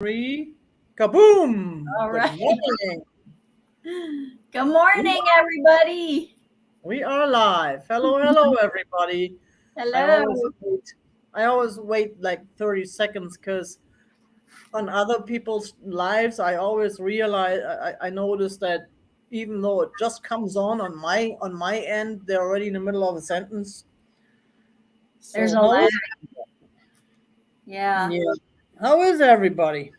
Three, kaboom! All Good right. morning. Good We morning, everybody. we are live. Hello, hello, everybody. I always Hello. wait. I always wait like 30 seconds because on other people's lives, I always realize I notice that even though it just comes on my end, they're already in the middle of a sentence. There's So a how lag. is Yeah. yeah? How is everybody?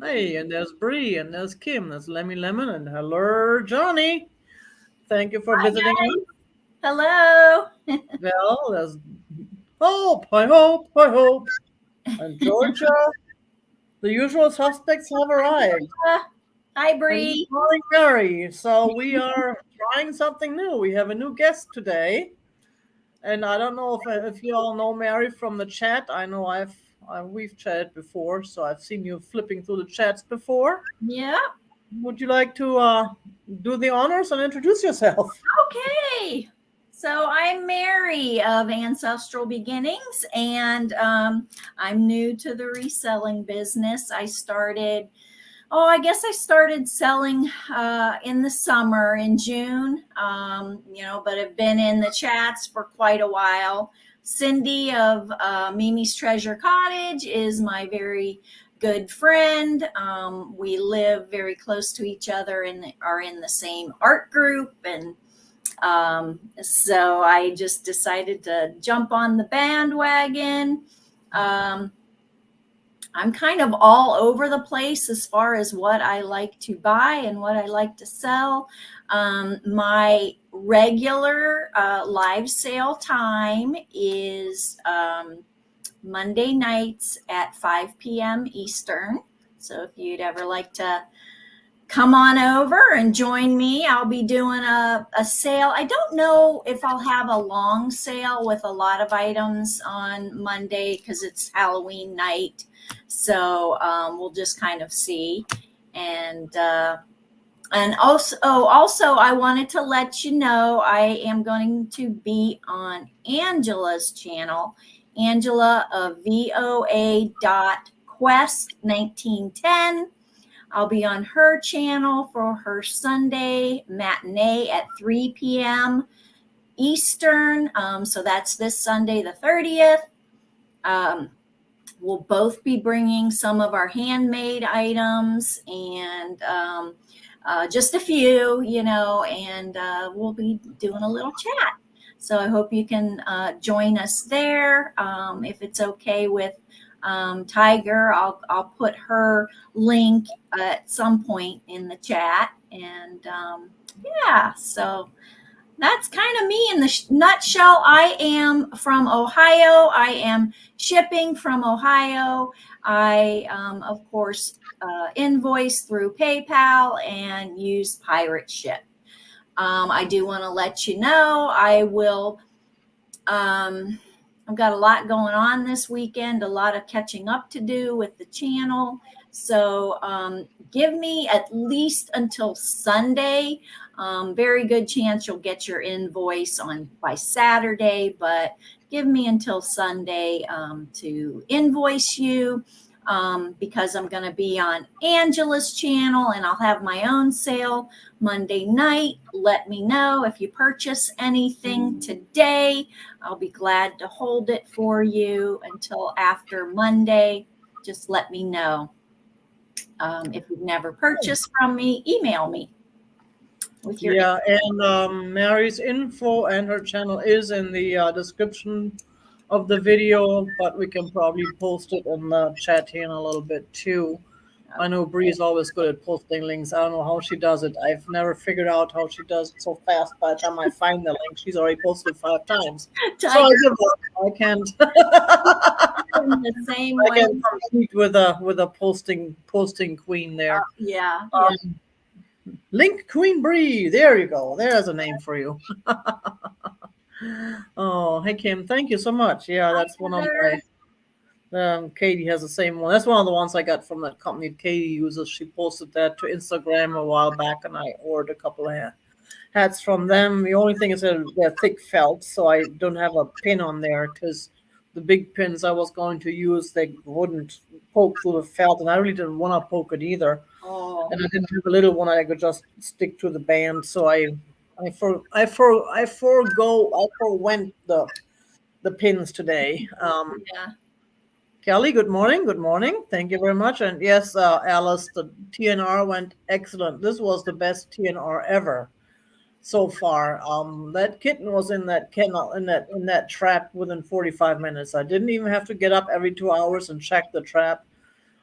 Hey, and there's Bree, and there's Kim, there's Lemmy Lemon, and hello, Johnny. Thank you for Hi, visiting us. guys. Hello. Well, there's I hope. And Georgia, the usual suspects have arrived. Hi, And good Bree. morning, Mary. So we are trying something new. We have a new guest today. And I don't know if you all know Mary from the chat. I know we've chatted before, so I've seen you flipping through the chats before. Yeah. Would you like to do the honors and introduce yourself? Okay. So I'm Mary of Ancestral Beginnings, and I'm new to the reselling business. I guess I started selling in the summer in June, but have been in the chats for quite a while. Cindy of Mimi's Treasure Cottage is my very good friend. We live very close to each other and are in the same art group. And so I just decided to jump on the bandwagon. Um, I'm kind of all over the place as far as what I like to buy and what I like to sell. My regular live sale time is Monday nights at 5 p.m. Eastern. So if you'd ever like to come on over and join me, I'll be doing a sale. I don't know if I'll have a long sale with a lot of items on Monday because it's Halloween night. So we'll just kind of see. And also, I wanted to let you know I am going to be on Angela's channel, Angela of VOA.Quest 1910. I'll be on her channel for her Sunday matinee at 3 p.m. Eastern. So that's this Sunday, the 30th. We'll both be bringing some of our handmade items and just a few, and we'll be doing a little chat. So I hope you can join us there. If it's okay with Tiger, I'll put her link at some point in the chat. And yeah, so that's kind of me in the nutshell. I am from Ohio. I am shipping from Ohio. I, of course, invoice through PayPal and use Pirate Ship. I do want to let you know I will. I've got a lot going on this weekend, a lot of catching up to do with the channel. So give me at least until Sunday. Very good chance you'll get your invoice by Saturday, but give me until Sunday to invoice you. Because I'm going to be on Angela's channel and I'll have my own sale Monday night. Let me know if you purchase anything today. I'll be glad to hold it for you until after Monday. Just let me know. If you've never purchased from me, email me with your Yeah, and Mary's info and her channel is in the description of the video, but we can probably post it in the chat here in a little bit too. I know Bree is always good at posting links. I don't know how she does it. I've never figured out how she does it so fast. By the time I find the link, she's already posted 5 times. So I Tiger give up. I can't. in the same I way. can compete with a posting queen there. Yeah. Um, Link Queen Bree. There you go. There's a name for you. Oh, hey Kim, thank you so much. Yeah, that's one of my. Katie has the same one. That's one of the ones I got from that company Katie uses. She posted that to Instagram a while back, and I ordered a couple of hats from them. The only thing is that they're thick felt, so I don't have a pin on there because the big pins I was going to use, they wouldn't poke through the felt, and I really didn't want to poke it either. Oh, And I didn't have a little one I could just stick to the band, so I forwent the pins today. yeah. Kelly, good morning. Good morning. Thank you very much. And yes, Alice, the TNR went excellent. This was the best TNR ever so far. That kitten was in that kennel in that trap within 45 minutes. I didn't even have to get up every 2 hours and check the trap.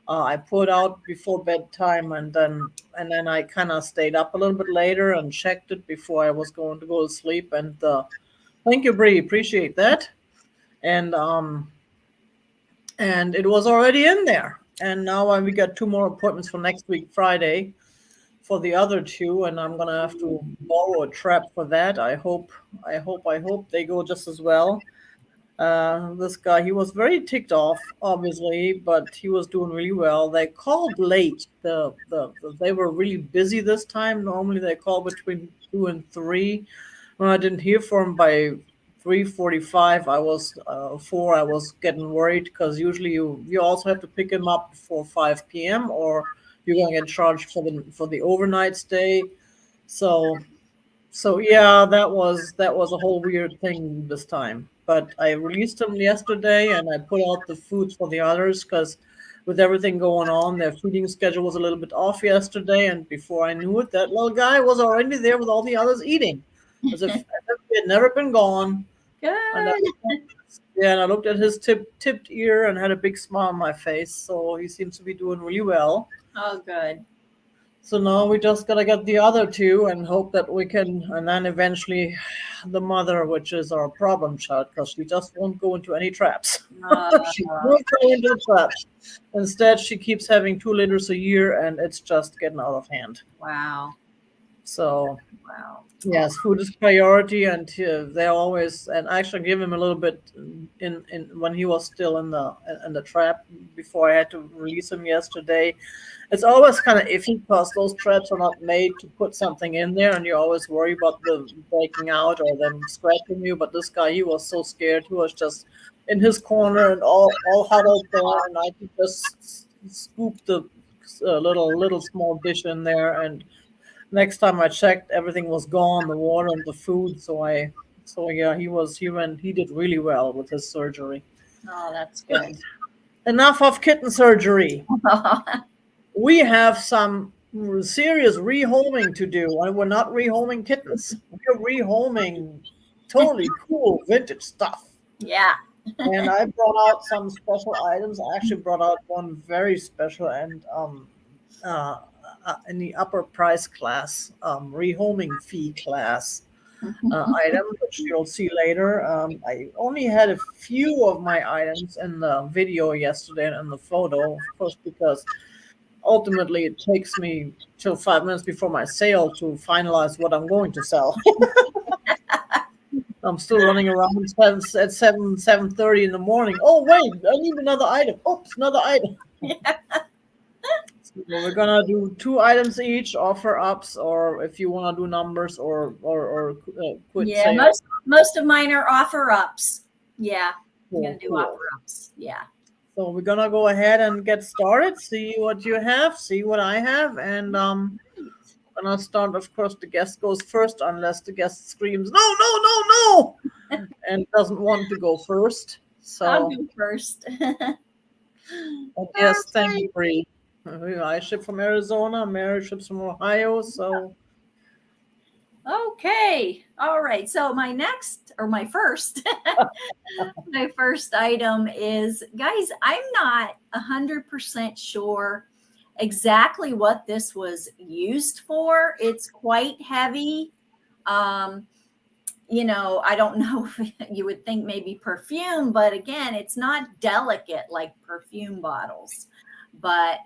I put out before bedtime, and then I kind of stayed up a little bit later and checked it before I was going to go to sleep. And thank you, Bree. Appreciate that. And and it was already in there. And now we got two more appointments for next week, Friday, for the other two, and I'm gonna have to borrow a trap for that. I hope they go just as well. This guy, he was very ticked off, obviously, but he was doing really well. They called late. They were really busy this time. Normally they call between 2 and 3. When I didn't hear from him by 3:45, I was 4. I was getting worried because usually you also have to pick him up before 5 p.m. or you're gonna get charged for the overnight stay. So so yeah, that was a whole weird thing this time. But I released them yesterday, and I put out the foods for the others because with everything going on, their feeding schedule was a little bit off yesterday. And before I knew it, that little guy was already there with all the others eating, as if he had never been gone. And I, Good. yeah, and I looked at his tipped ear and had a big smile on my face. So he seems to be doing really well. Oh, good. So now we just gotta get the other two and hope that we can, and then eventually the mother, which is our problem child, because she just won't go into any traps. Uh, She won't go into the traps. Instead, she keeps having 2 litters a year, and it's just getting out of hand. wow. So Wow. yes, food is priority, and they always, and I actually give him a little bit in when he was still in the trap before I had to release him yesterday. It's always kind of iffy because those traps are not made to put something in there, and you always worry about the breaking out or them scratching you. But this guy, he was so scared. He was just in his corner and all huddled there, and I could just scoop the little small dish in there. And next time I checked, everything was gone, the water and the food. So yeah, he did really well with his surgery. Oh, that's But good. enough of kitten surgery. We have some serious rehoming to do, and we're not rehoming kittens. We're rehoming totally cool vintage stuff. yeah. And I brought out some special items. I actually brought out one very special and uh, in the upper price class, rehoming fee class item, which you'll see later. I only had a few of my items in the video yesterday and in the photo, of course, because ultimately it takes me till 5 minutes before my sale to finalize what I'm going to sell. I'm still running around at 7:30 in the morning. Oh wait, I need another item. Oops, another item. So we're gonna do 2 items each, offer ups, or if you want to do numbers or quit Yeah. sale. Most of mine are offer ups. Yeah. I'm Cool, gonna do cool. offer ups. Yeah. So we're gonna go ahead and get started. See what you have, see what I have, and gonna start. Of course, the guest goes first, unless the guest screams "No, no, no, no!" and doesn't want to go first. I'll So go first. yes, thank you, Bree. I ship from Arizona. Mary ships from Ohio. So Okay. All right. So my first, my first item is, guys, I'm not 100% sure exactly what this was used for. It's quite heavy. Um, I don't know if you would think maybe perfume, but again, it's not delicate like perfume bottles. But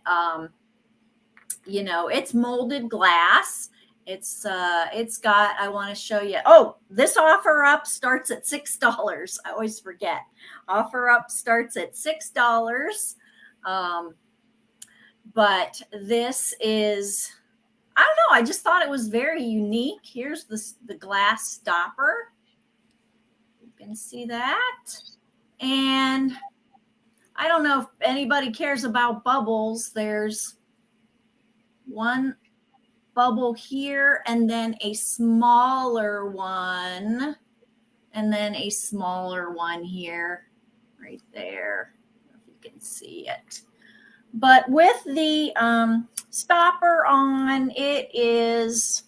it's molded glass. It's got, I want to show you. Oh, this offer up starts at $6. I always forget. Offer up starts at $6. Um, but this is, I don't know, I just thought it was very unique. Here's the glass stopper. You can see that. And I don't know if anybody cares about bubbles. There's one bubble here and then a smaller one and then a smaller one here, right there. I don't know if you can see it. But with the stopper on, it is,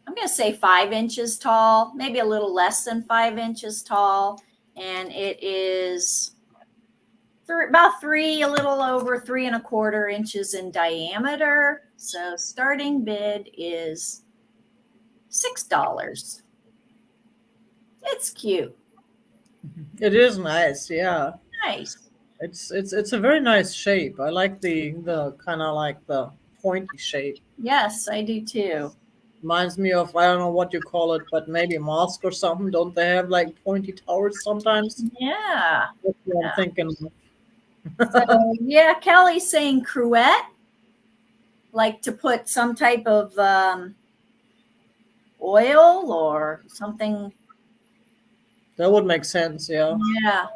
I'm going to say 5 inches tall, maybe a little less than 5 inches tall. And it is about a little over 3¼ inches in diameter. So starting bid is $6. It's cute. It is nice, yeah. Nice. It's a very nice shape. I like the kind of like the pointy shape. Yes, I do too. Reminds me of, I don't know what you call it, but maybe a mosque or something. Don't they have like pointy towers sometimes? Yeah. That's what I'm Yeah. thinking of. So, yeah, Kelly's saying cruet, like to put some type of oil or something. That would make sense, yeah. Yeah.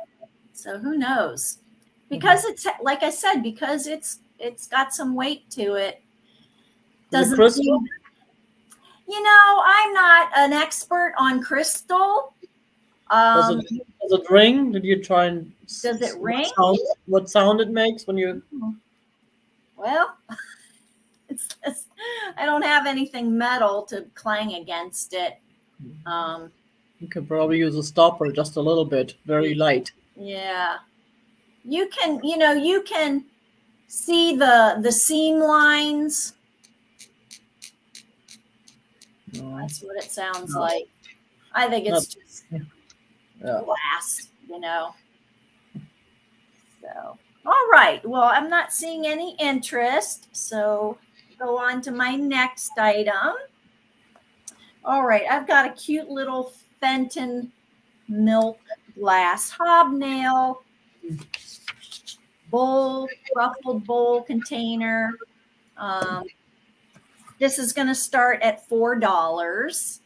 So who knows? Because it's, like I said, because it's got some weight to it. Is it Doesn't crystal? seem, I'm not an expert on crystal. Does it ring? Did you try and Does it ring? what sound it makes when you? Well, I don't have anything metal to clang against it. You could probably use a stopper just a little bit, very light. Yeah. You can see the seam lines. No, That's what it sounds No. like. I think it's just yeah. glass, So, all right. Well, I'm not seeing any interest. So go on to my next item. All right. I've got a cute little Fenton milk glass hobnail bowl, ruffled bowl container. This is going to start at $4.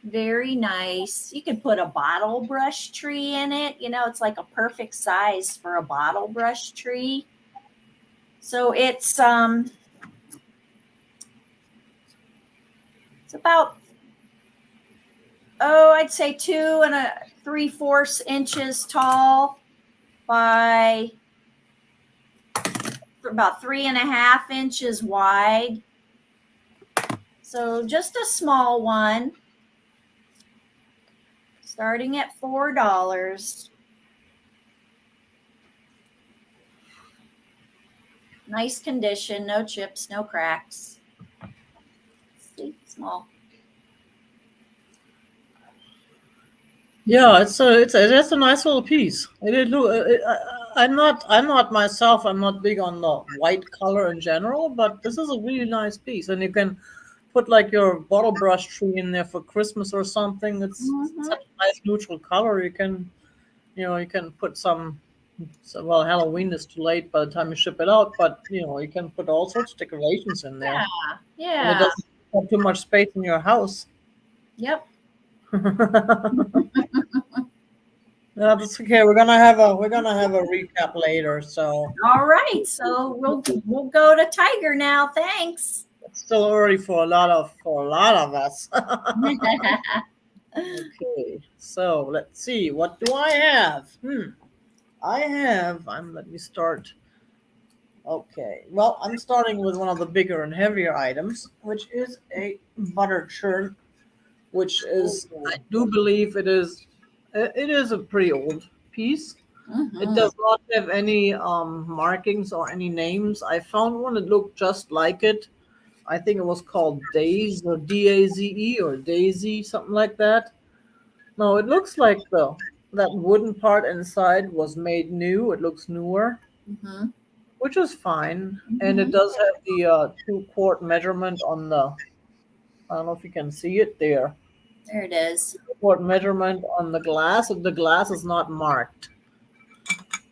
Very nice. You can put a bottle brush tree in it. It's like a perfect size for a bottle brush tree. So it's about, I'd say 2 3/4 inches tall by about 3½ inches wide. So just a small one. Starting at $4. Nice condition, no chips, no cracks. See, small. Yeah, it's a nice little piece. I'm not myself. I'm not big on the white color in general, but this is a really nice piece, and you can put like your bottle brush tree in there for Christmas or something. It's such a nice neutral color. You can put some. So, well, Halloween is too late by the time you ship it out, but you can put all sorts of decorations in there, and Yeah. it doesn't have too much space in your house. Yep. No, that's okay. We're gonna have a recap later, so All right. So we'll go to Tiger now. Thanks. it's still early for a lot of us. Okay, so let's see. What do I have? Let me start. Okay, well, I'm starting with one of the bigger and heavier items, which is a butter churn, which is, I do believe it is a pretty old piece. It does not have any markings or any names. I found one that looked just like it. I think it was called Daze or Daze or Daisy, something like that. No, it looks like that wooden part inside was made new. It looks newer, which is fine. And it does have the 2-quart measurement on the. I don't know if you can see it there. There it is. 2-quart measurement on the glass. The glass is not marked.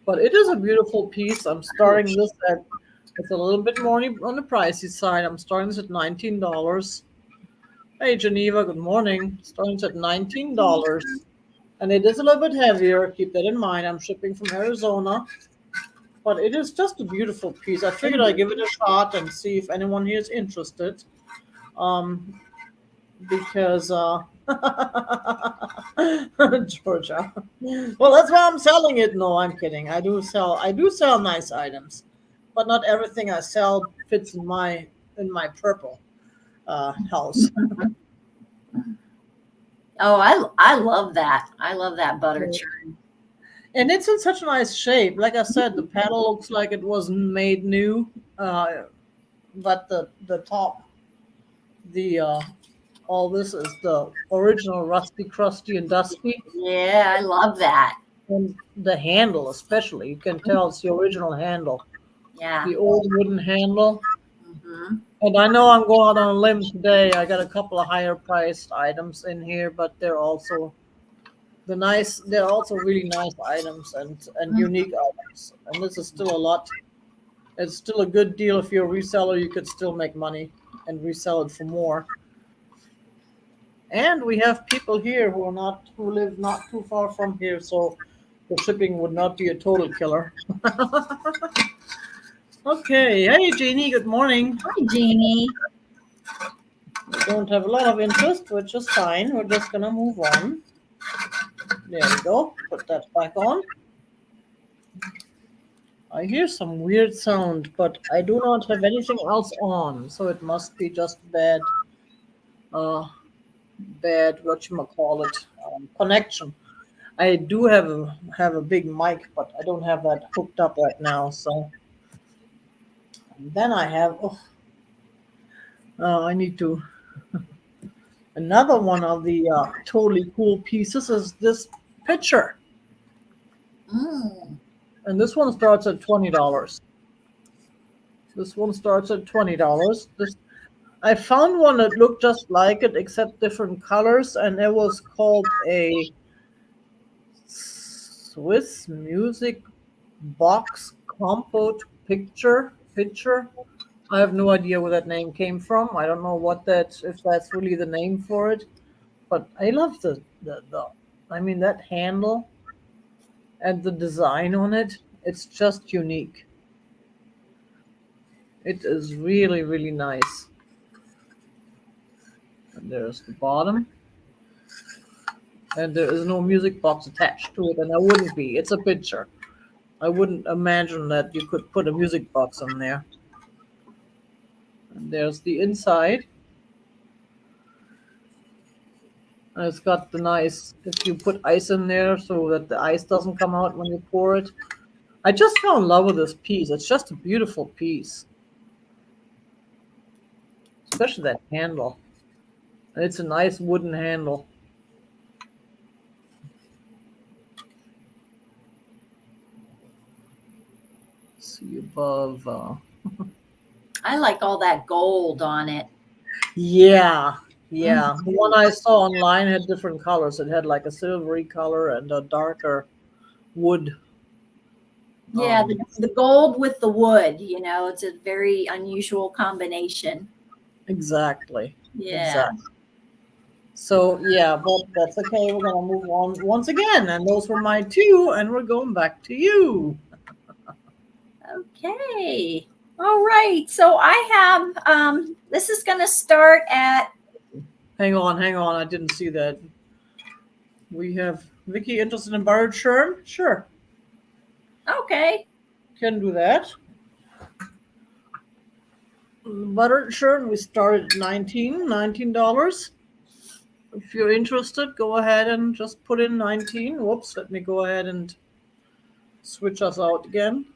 But it is a beautiful piece. I'm starting this at, it's a little bit more on the pricey side. I'm starting this at $19. Hey Geneva, good morning. Starting at $19. And it is a little bit heavier. Keep that in mind. I'm shipping from Arizona. But it is just a beautiful piece. I figured I'd give it a shot and see if anyone here is interested. Um, because Georgia. Well, that's why I'm selling it. No, I'm kidding. I do sell nice items, but not everything I sell fits in my purple house. Oh, I love that. I love that butter churn. And it's in such a nice shape. Like I said, the paddle looks like it was made new, but the top, the all this is the original rusty, crusty, and dusty. Yeah, I love that. And the handle, especially, you can tell it's the original handle, Yeah. the old wooden handle. Hmm. And I know I'm going out on a limb today. I got a couple of higher priced items in here, but they're also really nice items and unique items. And this is still a lot. It's still a good deal. If you're a reseller, you could still make money and resell it for more. And we have people here who live not too far from here, so the shipping would not be a total killer. Okay, hey Jeannie, good morning. Hi, Jeannie. We don't have a lot of interest, which is fine. We're just gonna move on. There we go. Put that back on. I hear some weird sound, but I do not have anything else on, so it must be just uh, bad connection. I do have a big mic, but I don't have that hooked up right now. So then I have I need to another one of the totally cool pieces is this picture, Mm. and this one starts at $20. This one starts at $20. This I found one that looked just like it except different colors, and it was called a Swiss music box compote picture. I have no idea where that name came from. I don't know if that's really the name for it, but I love the I mean that handle and the design on it. It's just unique. It is really really nice. And there's the bottom, and there is no music box attached to it, and there wouldn't be. It's a picture. I wouldn't imagine that you could put a music box on there. And there's the inside. And it's got the nice, if you put ice in there so that the ice doesn't come out when you pour it. I just fell in love with this piece. It's just a beautiful piece, especially that handle. And it's a nice wooden handle. See above. I like all that gold on it. Yeah, Mm. yeah. The one I saw online had different colors. It had like a silvery color and a darker wood. Yeah, Um, the gold with the wood, it's a very unusual combination. exactly, Yeah. exactly. So yeah, but that's okay. We're gonna move on once again, and those were my two, and we're going back to you. Okay. All right. So I have this is going to start at Hang on. I didn't see that. We have Vicky interested in borrowed churn. Sure, okay. can do that. Buttered churn. We started at $19. If you're interested, go ahead and just put in 19. Whoops, let me go ahead and switch us out again.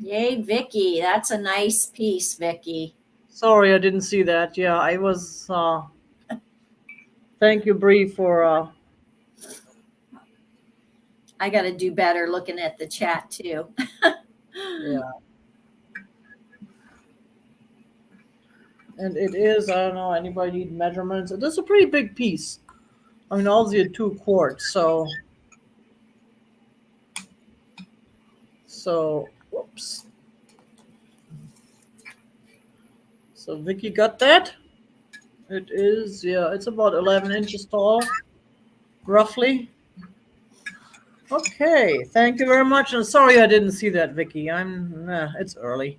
Yay, Vicky. That's a nice piece, Vicky. Sorry, I didn't see that. Yeah, I was. Thank you, Bree, for. I got to do better looking at the chat too. Yeah. And it is, I don't know, anybody need measurements? It is a pretty big piece. I mean, obviously a 2 quarts, whoops. So Vicky got that. It is, yeah, it's about 11 inches tall, roughly. Okay, thank you very much. And sorry I didn't see that, Vicky. It's early.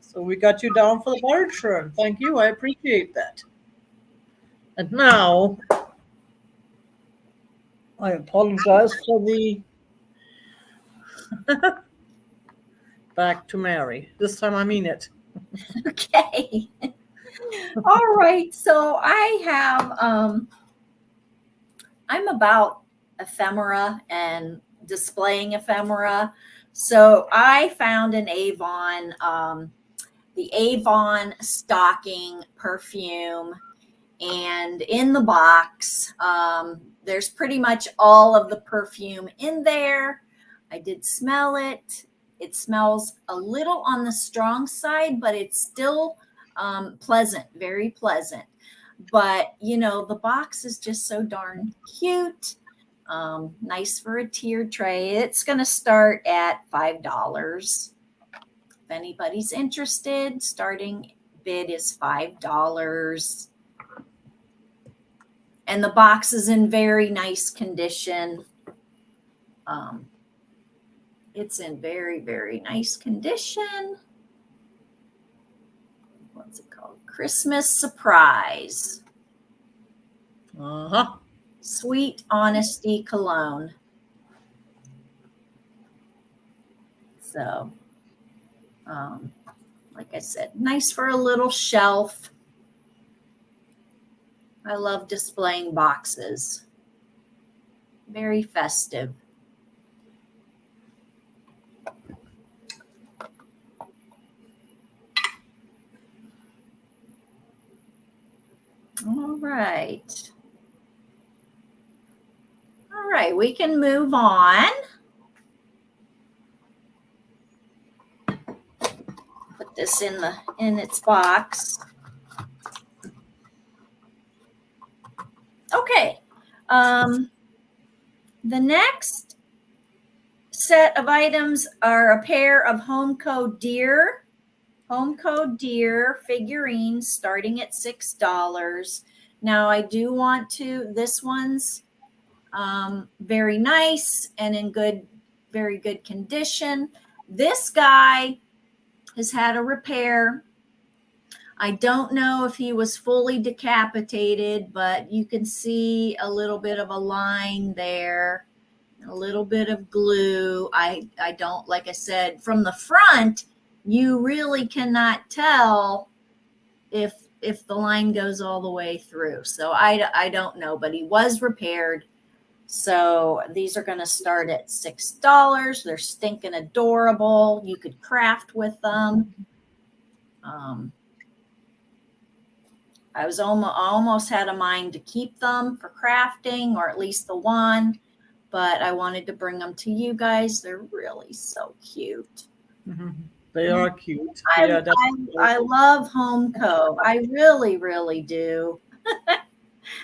So we got you down for the barter churn. Thank you. I appreciate that. And now I apologize for the back to Mary. This time I mean it. Okay. All right. So I have I'm about ephemera and displaying ephemera. So I found an Avon, the Avon stocking perfume, and in the box, there's pretty much all of the perfume in there. I did smell it. It smells a little on the strong side, but it's still pleasant, very pleasant. But the box is just so darn cute. Nice for a tier tray. It's going to start at $5. If anybody's interested, starting bid is $5. And the box is in very nice condition. It's in very, very nice condition. What's it called? Christmas Surprise. Uh-huh. Sweet Honesty Cologne. So, like I said, nice for a little shelf. I love displaying boxes. Very festive. All right. All right, we can move on. Put this in its box. Okay. The next set of items are a pair of Homeco Deer figurines starting at $6. Now I do want to, this one's very nice and in very good condition. This guy has had a repair. I don't know if he was fully decapitated, but you can see a little bit of a line there, a little bit of glue. I don't, like I said, from the front, you really cannot tell if the line goes all the way through. So I don't know, but he was repaired. So these are going to start at $6. They're stinking adorable. You could craft with them. I almost had a mind to keep them for crafting, or at least the one, but I wanted to bring them to you guys. They're really so cute. Mm-hmm. They are cute. I love Homeco. I really, really do.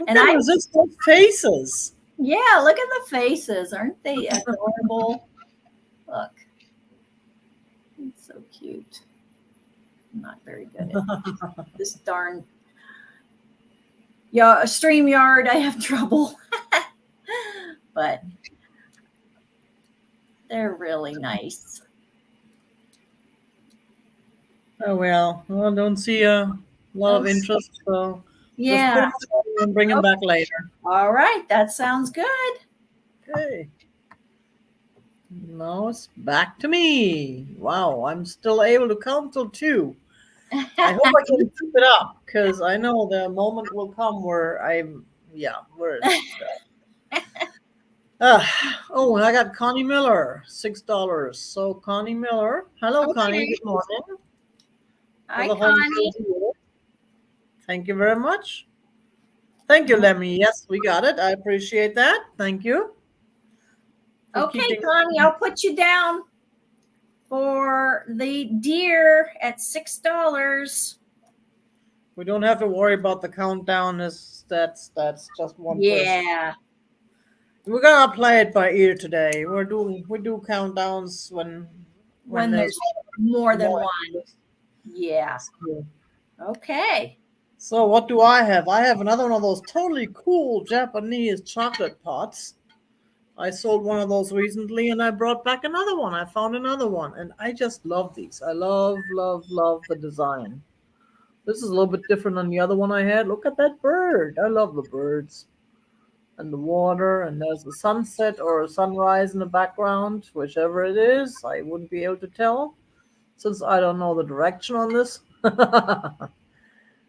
And I resist those faces. Yeah, look at the faces. Aren't they adorable? Look. It's so cute. I'm not very good at this darn. Yeah, a StreamYard, I have trouble. But they're really nice. Oh, well, I don't see a lot of interest, so yeah, just put them and bring them back later. All right, that sounds good. Okay. Now it's back to me. Wow, I'm still able to count till 2. I hope I can keep it up, because I know the moment will come where where is it? Oh, and I got Connie Miller, $6. So Connie Miller, hello, Okay. Connie. Good morning. Hi, Connie. Thank you very much. Thank you, Lemmy. Yes, we got it. I appreciate that. Thank you. Okay, Connie, I'll put you down for the deer at $6. We don't have to worry about the countdown. That's just one person. Yeah. We're gonna play it by ear today. We do countdowns when there's more than one. Yeah. So, Okay. so what do I have? I have another one of those totally cool Japanese chocolate pots. I sold one of those recently and I brought back another one. I found another one and I just love these. I love the design. This is a little bit different than the other one I had. Look at that bird. I love the birds and the water, and there's a sunset or a sunrise in the background, whichever it is. I wouldn't be able to tell since I don't know the direction on this.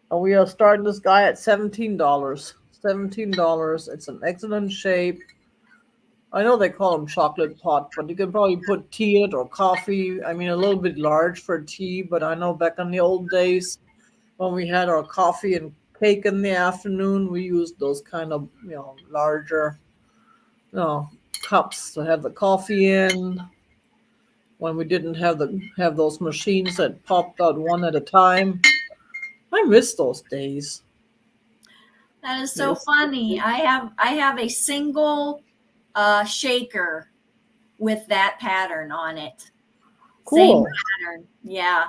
And we are starting this guy at $17. $17. It's an excellent shape. I know they call them chocolate pot, but you can probably put tea in it or coffee. I mean, a little bit large for tea, but I know back in the old days when we had our coffee and cake in the afternoon, we used those kind of, larger, you know, cups to have the coffee in. When we didn't have those machines that popped out one at a time. I miss those days. That is so Yes. funny. I have a single shaker with that pattern on it. Same Cool. pattern. Yeah.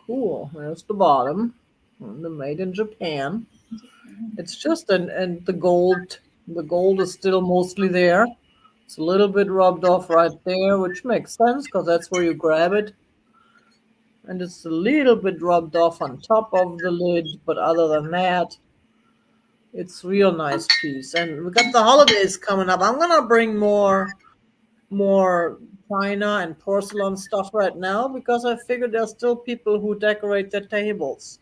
Cool. There's the bottom. And the made in Japan. It's just and the gold is still mostly there. It's a little bit rubbed off right there, which makes sense because that's where you grab it. And it's a little bit rubbed off on top of the lid, but other than that, it's real nice piece. And we got the holidays coming up. I'm gonna bring more china and porcelain stuff right now because I figured there's still people who decorate their tables,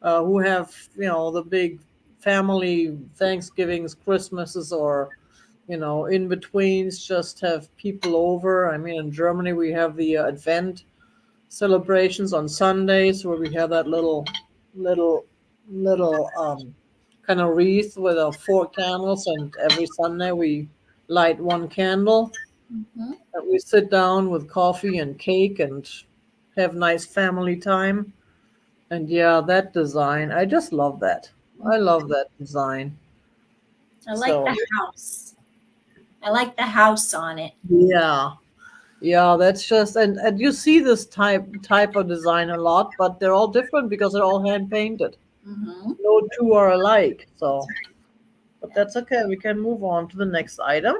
who have the big family Thanksgivings, Christmases, or in betweens. Just have people over. I mean, in Germany we have the Advent celebrations on Sundays where we have that little little kind of wreath with four candles, and every Sunday we light one candle Hmm. and we sit down with coffee and cake and have nice family time. And yeah, that design, I just love that. I love that design. I like So the house. I like the house on it. yeah, yeah, that's just and you see this type of design a lot, but they're all different because they're all hand painted. Hmm. No two are alike. So, but Yeah. that's okay. We can move on to the next item.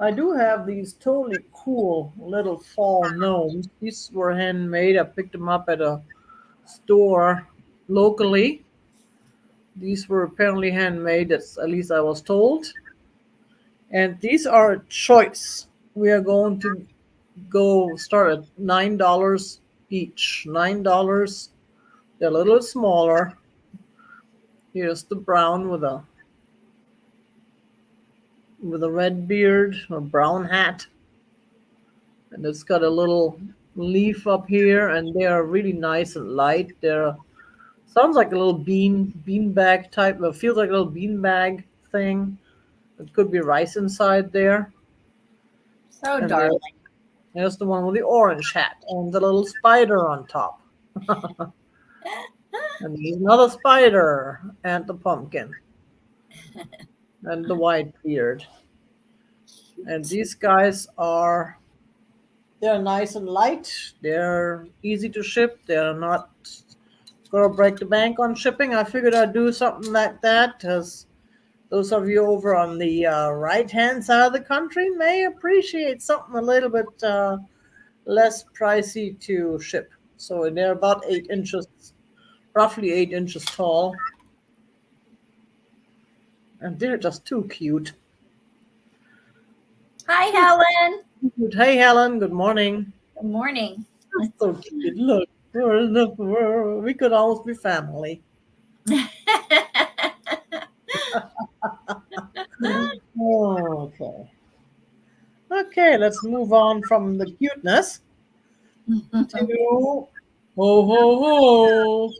I do have these totally cool little fall gnomes. These were handmade. I picked them up at a store locally. These were apparently handmade, that's at least I was told. And these are a choice. We are going to go start at $9 each. $9. They're a little smaller. Here's the brown with a red beard, a brown hat, and it's got a little leaf up here, and they are really nice and light. They're sounds like a little beanbag type. It feels like a little beanbag thing. It could be rice inside there. So And darling. there's the one with the orange hat and the little spider on top. And there's another spider and the pumpkin and the white beard. And these guys they're nice and light. They're easy to ship. They're not gonna break the bank on shipping. I figured I'd do something like that because those of you over on the right hand side of the country may appreciate something a little bit less pricey to ship. So they're about 8 inches, roughly 8 inches tall, and they're just too cute. Hi, Helen. Cute. Hey, Helen. Good morning. Good morning. Just so cute. Look, we could almost be family. Okay. Okay, let's move on from the cuteness to ho ho ho.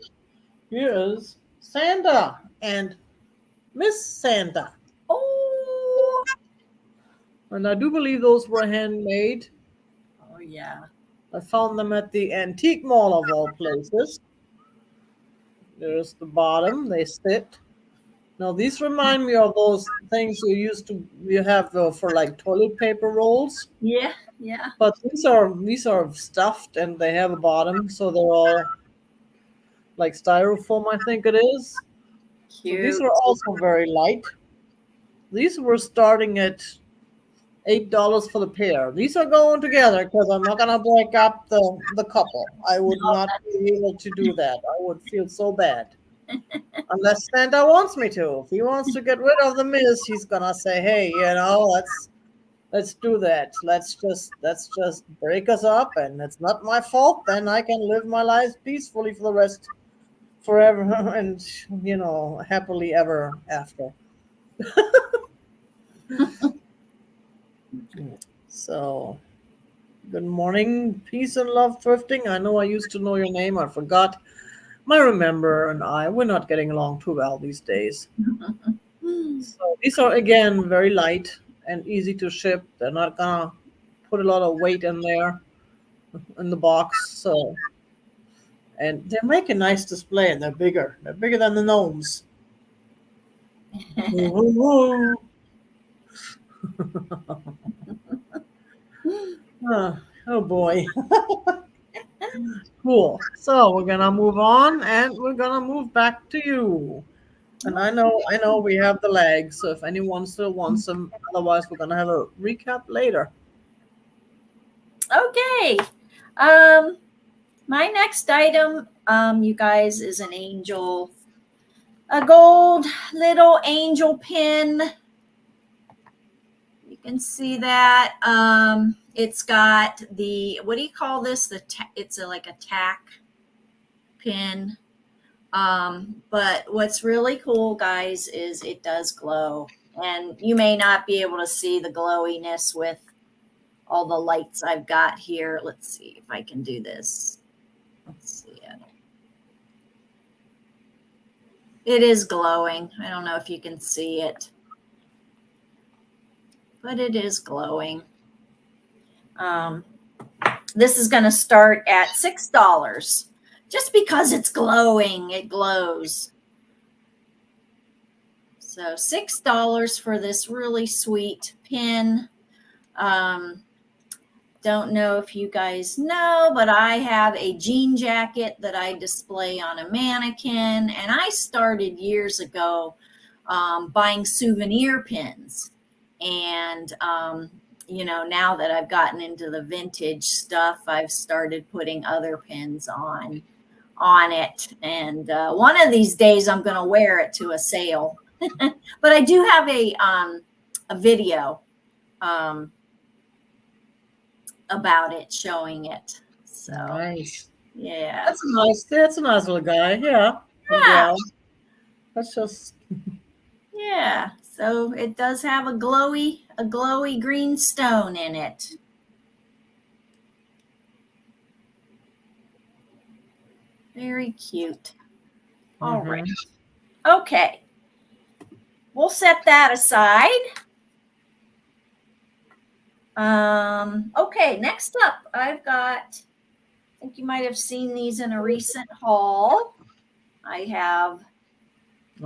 Here's Santa and Miss Santa. Oh, And I do believe those were handmade. oh yeah. I found them at the antique mall of all places. There's the bottom. They sit. Now these remind me of those things you have for like toilet paper rolls, Yeah, yeah. but these are stuffed and they have a bottom, so they're all like styrofoam, I think it is. So these are Cute. also very light. These were starting at $8 for the pair. These are going together because I'm not gonna break up the couple. I would not be able to do that. I would feel so bad. Unless Santa wants me to. If he wants to get rid of the Miz, he's gonna say, "Hey, let's do that. Let's just break us up, and it's not my fault. Then I can live my life peacefully for the rest forever, and happily ever after." So, good morning, peace and love, thrifting. I know I used to know your name. I forgot. My remember and we're not getting along too well these days. So these are again very light and easy to ship. They're not gonna put a lot of weight in there in the box. So and they make a nice display and they're bigger. They're bigger than the gnomes. Woo-hoo-hoo. Oh boy. Cool. So we're gonna move on and we're gonna move back to you. And I know we have the legs, so if anyone still wants them, otherwise we're gonna have a recap later. Okay. Um, my next item, you guys, is an angel, a gold little angel pin. You can see that. It's got the, what do you call this? It's like a tack pin. But what's really cool, guys, is it does glow. And you may not be able to see the glowiness with all the lights I've got here. Let's see if I can do this. Let's see it. It is glowing. I don't know if you can see it, but it is glowing. This is going to start at $6. Just because it's glowing, it glows. So $6 for this really sweet pin. Don't know if you guys know, but I have a jean jacket that I display on a mannequin. And I started years ago buying souvenir pins. And, now that I've gotten into the vintage stuff, I've started putting other pins on it. And one of these days I'm going to wear it to a sale. But I do have a video about it, showing it. So Nice. yeah. That's a nice little guy. Yeah. Yeah. Well, that's just Yeah. So it does have a glowy green stone in it. Very cute. All right. Okay. We'll set that aside. Okay, next up, I've got, I think you might have seen these in a recent haul. I have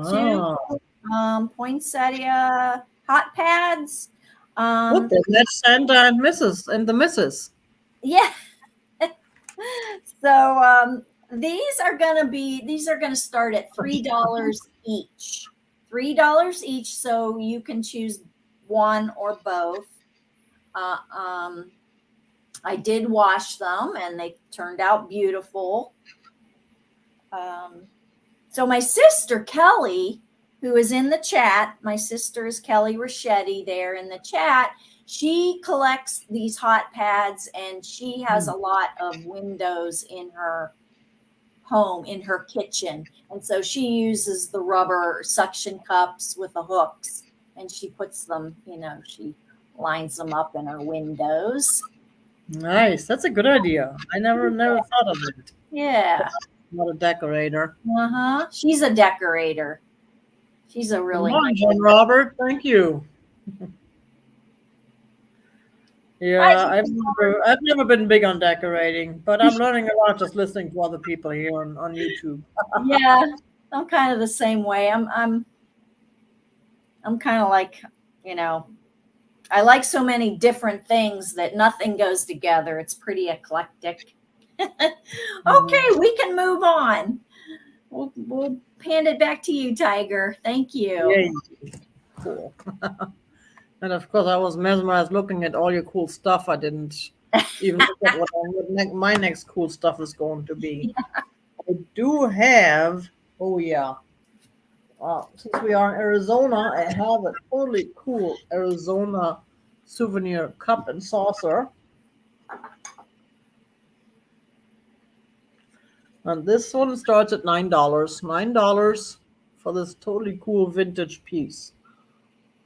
two poinsettia hot pads. Look, that's Santa and Mrs. and the Missus. Yeah. So these are gonna start at $3 each. $3 each, so you can choose one or both. I did wash them and they turned out beautiful. So my sister Kelly, who is in the chat, my sister is Kelly Rachetti there in the chat. She collects these hot pads and she has a lot of windows in her home, in her kitchen. And so she uses the rubber suction cups with the hooks and she puts them, she lines them up in her windows. Nice. That's a good idea. I never thought of it. Yeah. I'm not a decorator. She's a decorator. She's a really nice one, Robert. Thank you. Yeah, I've never been big on decorating, but I'm learning a lot just listening to other people here on YouTube. Yeah, I'm kind of the same way. I'm I'm kind of like, you know, I like so many different things that nothing goes together. It's pretty eclectic. Okay, we can move on. We'll hand it back to you, Tiger. Thank you. Yay. Cool. And of course, I was mesmerized looking at all your cool stuff. I didn't even look at what my next cool stuff is going to be. I do have, oh yeah, since we are in Arizona, I have a totally cool Arizona souvenir cup and saucer. And this one starts at $9. $9 for this totally cool vintage piece.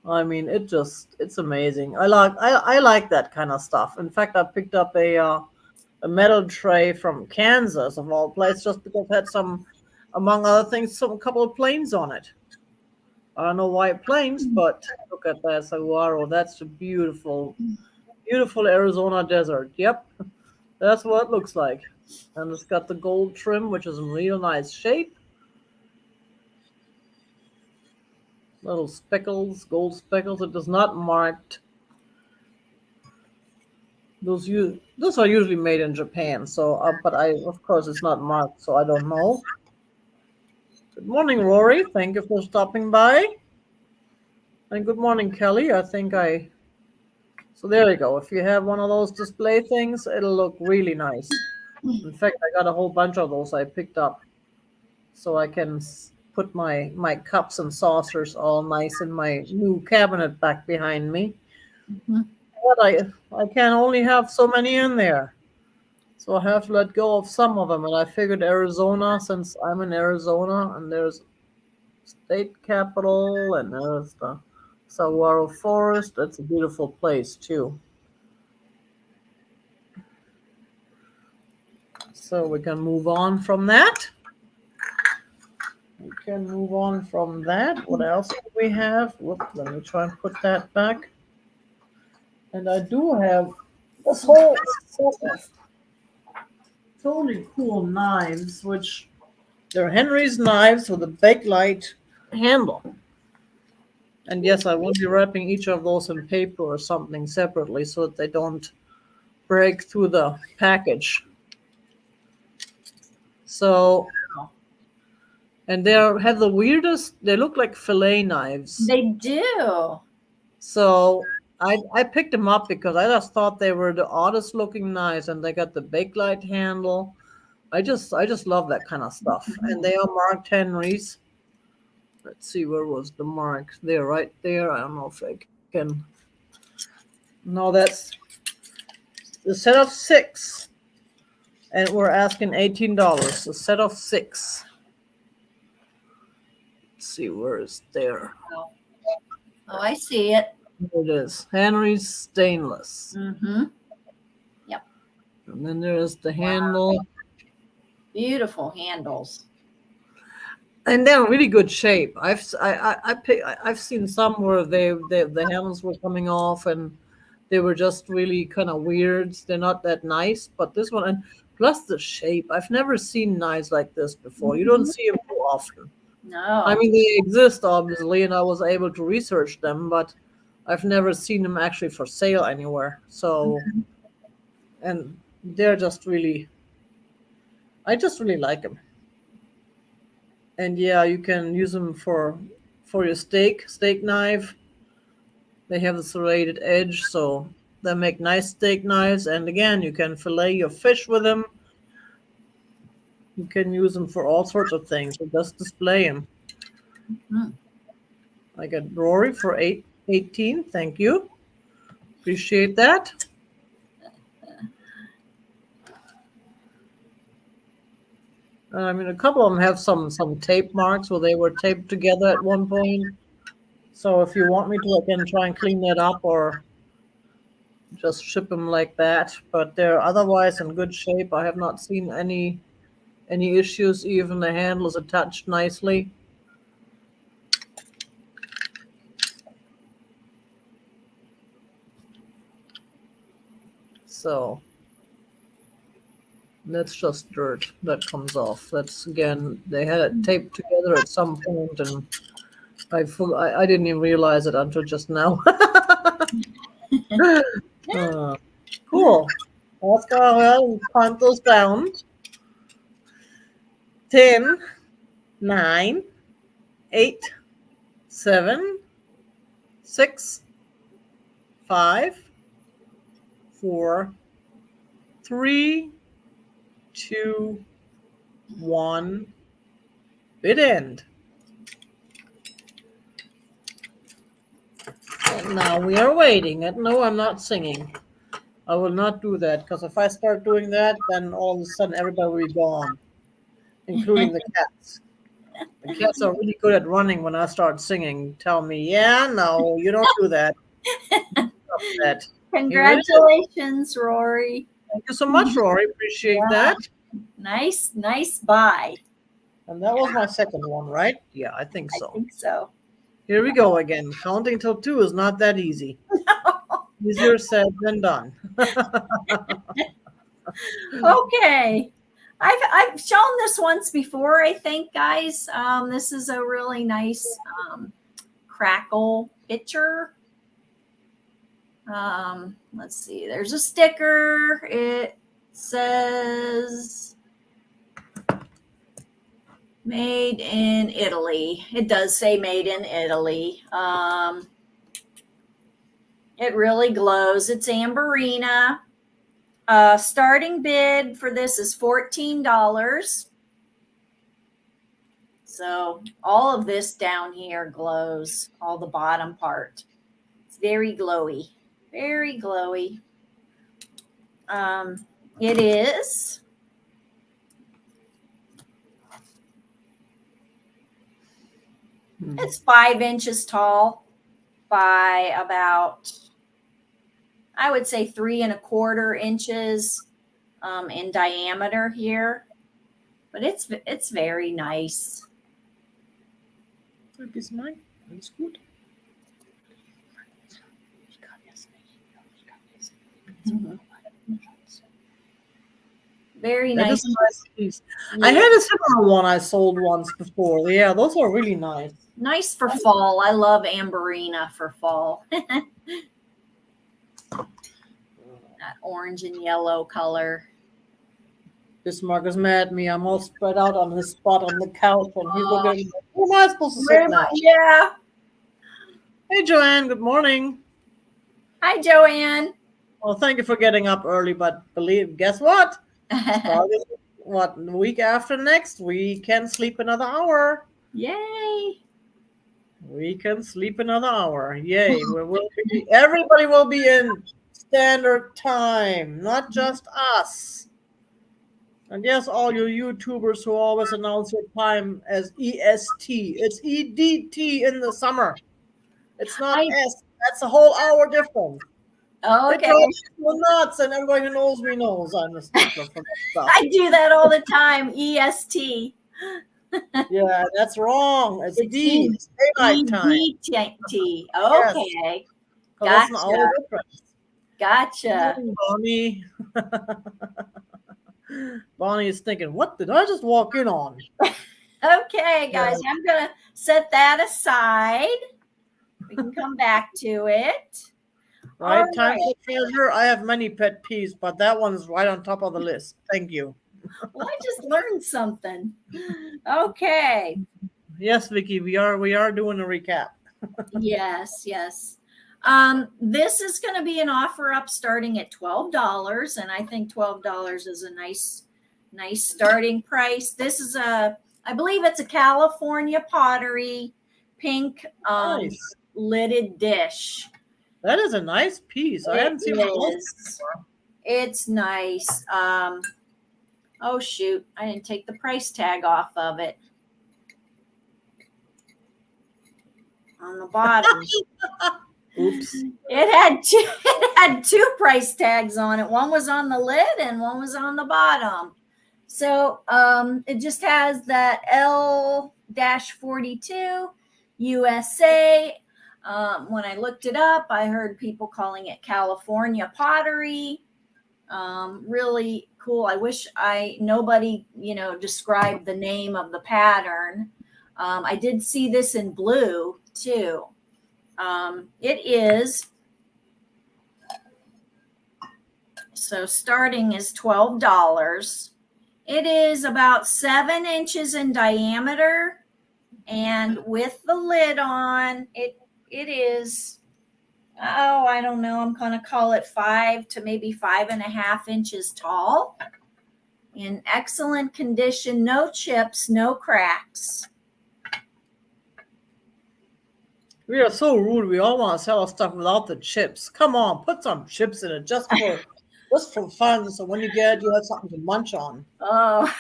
I mean, it's amazing. I like that kind of stuff. In fact, I picked up a metal tray from Kansas of all places just because it had some, among other things, some couple of planes on it. I don't know why planes, but look at that saguaro. That's a beautiful, beautiful Arizona desert. Yep, that's what it looks like. And it's got the gold trim, which is in real nice shape. Little speckles, gold speckles. It is not marked. Those are usually made in Japan. So, but of course it's not marked, so I don't know. Good morning, Rory. Thank you for stopping by. And good morning, Kelly. So there you go. If you have one of those display things, it'll look really nice. In fact, I got a whole bunch of those I picked up, so I can put my cups and saucers all nice in my new cabinet back behind me. Mhm. But I can only have so many in there, so I have to let go of some of them. And I figured Arizona, since I'm in Arizona, and there's state capital, and there's the saguaro forest. It's a beautiful place too. So we can move on from that. We can move on from that. What else do we have? Whoop, let me try and put that back. And I do have this whole set of totally cool knives, which they're Henry's knives with a bakelite handle. And yes, I will be wrapping each of those in paper or something separately so that they don't break through the package. So, and they have the weirdest, they look like fillet knives. They do. So I picked them up because I just thought they were the oddest looking knives, and they got the bakelite handle. I just love that kind of stuff. And they are marked Henry's. Let's see, where was the mark? There, right there. I don't know if I can. No, that's the set of 6. And we're asking $18. A set of 6. Let's see, where is there? Oh, I see it. There it is. Henry's stainless. Mm-hmm. Yep. And then there's the handle. Beautiful handles. And they're in really good shape. I've seen some where the handles were coming off and they were just really kind of weird. They're not that nice, but this one, and plus the shape. I've never seen knives like this before. You don't see them too often. No. I mean, they exist obviously, and I was able to research them, but I've never seen them actually for sale anywhere. So, and they're just really, I just really like them. And yeah, you can use them for your steak knife. They have the serrated edge, so they make nice steak knives. And again, you can fillet your fish with them. You can use them for all sorts of things. So just display them. Mhm. I got Rory for 18. Thank you. Appreciate that. I mean, a couple of them have some tape marks where they were taped together at one point. So if you want me to, I can try and clean that up or just ship them like that. But they're otherwise in good shape. I have not seen any issues. Even the handle is attached nicely. So that's just dirt that comes off. That's, again, they had it taped together at some point and I didn't even realize it until just now. Uh, cool. Let's go ahead and count those down. 10, 9, 8, 7, 6, 5, 4, 3, 2, 1. Bid end. And now we are waiting. And no, I'm not singing. I will not do that because if I start doing that, then all of a sudden everybody will be gone, including the cats. The cats are really good at running when I start singing. Tell me, yeah, no, you don't do that. Stop that. Here it is. Congratulations, Rory. Thank you so much, Rory. Appreciate that. Nice buy. And that was my second one, right? Yeah, I think I so. think so. Here we go again. Counting till 2 is not that easy. Easier said than done. Okay. I've shown this once before, I think, guys. This is a really nice crackle picture. Let's see. There's a sticker. It says made in Italy. It does say made in Italy. It really glows. It's Amberina. Starting bid for this is $14. So all of this down here glows, all the bottom part. It's very glowy, very glowy. It is it's 5 inches tall by about, I would say, 3¼ inches in diameter here, but it's very nice. Bis mine. Alles gut. Very That nice. is a nice piece. I had a similar one I sold once before. Yeah, those are really nice. Nice for fall. I love Amberina for fall. That orange and yellow color. Bismarck is mad at me. I'm all spread out on his spot on the couch, and he's looking at me like, who am I supposed to sit now? Yeah. Hey, Joanne. Good morning. Hi, Joanne. Well, thank you for getting up early, but guess what? Starting, the week after next, we can sleep another hour. Yay. We can sleep another hour. Yay. Everybody will be in standard time, not just us. And yes, all you YouTubers who always announce your time as EST. It's EDT in the summer. It's not S. That's a whole hour difference. Okay. It drives me nuts, and everybody who knows me knows I'm a stickler for that stuff. I do that all the time. EST. Yeah, that's wrong. It's D. It's daylight time. EDT. Okay. Yes. That's an hour difference. Gotcha. Bonnie. Bonnie is thinking, what did I just walk in on? Okay, guys, I'm going to set that aside. We can come back to it. Right, Tigers.Treasures. I have many pet peeves, but that one's right on top of the list. Thank you. Well, I just learned something. Okay. Yes, Vicky, we are doing a recap. Yes. This is going to be an offer up starting at $12, and I think $12 is a nice starting price. This is I believe it's a California pottery pink Nice. lidded dish. That is a nice piece. I haven't seen it before. It's nice. Oh shoot, I didn't take the price tag off of it. On the bottom. Oops. It had two price tags on it. One was on the lid and one was on the bottom. So it just has that L-42 USA. When I looked it up, I heard people calling it California pottery. Really cool. I wish nobody, described the name of the pattern. I did see this in blue, too. It is, so starting is $12. It is about 7 inches in diameter, and with the lid on, it is, oh, I don't know, I'm going to call it 5 to maybe 5.5 inches tall. In excellent condition, no chips, no cracks. We are so rude. We all want to sell us stuff without the chips. Come on, put some chips in it just for fun. So when you get it, you have something to munch on. Oh,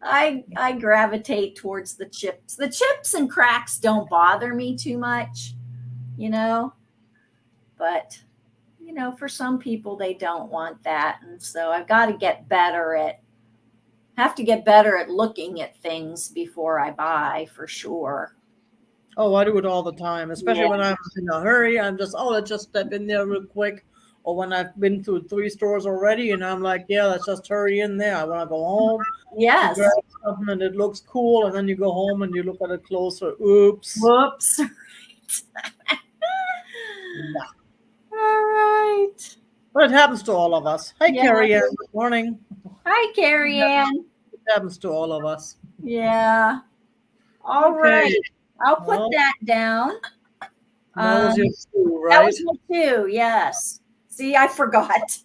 I gravitate towards the chips. The chips and cracks don't bother me too much, you know, but for some people they don't want that, and so I've got to get better at have to get better at looking at things before I buy, for sure. Oh, I do it all the time, especially Yeah. when I'm in a hurry. I'm just, oh, let's just step in there real quick. Or when I've been through 3 stores already, and I'm like, yeah, let's just hurry in there. I want to go home. You Yes. grab something and it looks cool, and then you go home and you look at it closer. Oops. Whoops. Yeah. All right. But it happens to all of us. Hi, Yeah. Carrie Ann. Good morning. Hi, Carrie Ann. It happens to all of us. Yeah. All Okay. right. I'll put Well, that down. that was your two, That right? was my two. Yes. See, I forgot.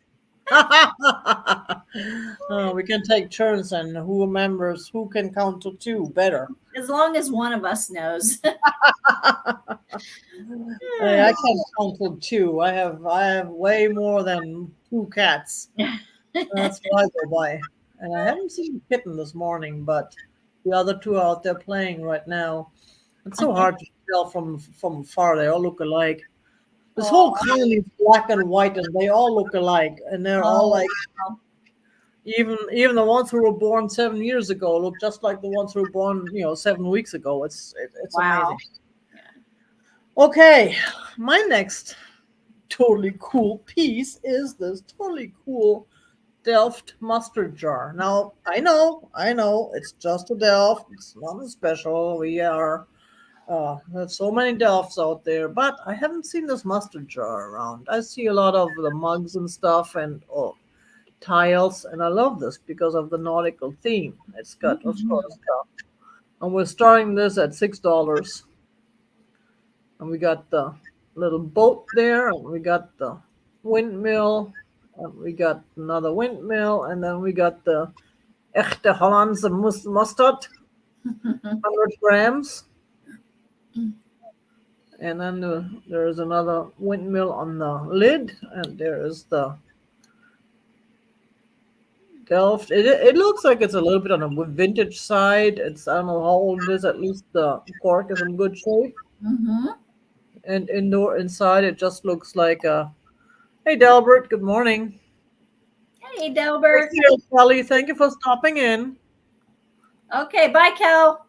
Oh, we can take turns, and who remembers who can count to 2 better. As long as one of us knows. Hey, I can't count to 2. I have way more than 2 cats. That's what I go by. And I haven't seen a kitten this morning, but the other 2 are out there playing right now. It's so hard to tell from far. They all look alike. This whole colony is black and white, and they all look alike, and they're all like, even the ones who were born 7 years ago look just like the ones who were born 7 weeks ago. It's Wow. amazing. Okay, my next totally cool piece is this totally cool Delft mustard jar. Now I know it's just a Delft. It's nothing special. We are there's so many Delfts out there, but I haven't seen this mustard jar around. I see a lot of the mugs and stuff and tiles, and I love this because of the nautical theme. It's got, of course, and we're starting this at $6. And we got the little boat there, and we got the windmill, and we got another windmill, and then we got the echte Hollandse mustard, 100 grams. And then there is another windmill on the lid, and there is the Delft. It looks like it's a little bit on the vintage side. I don't know how old it is. At least the cork is in good shape. Mm-hmm. And inside it just looks like a. Hey, Delbert. Good morning. Hey, Delbert. Hey, Kelly. Thank you for stopping in. Okay, bye, Kel.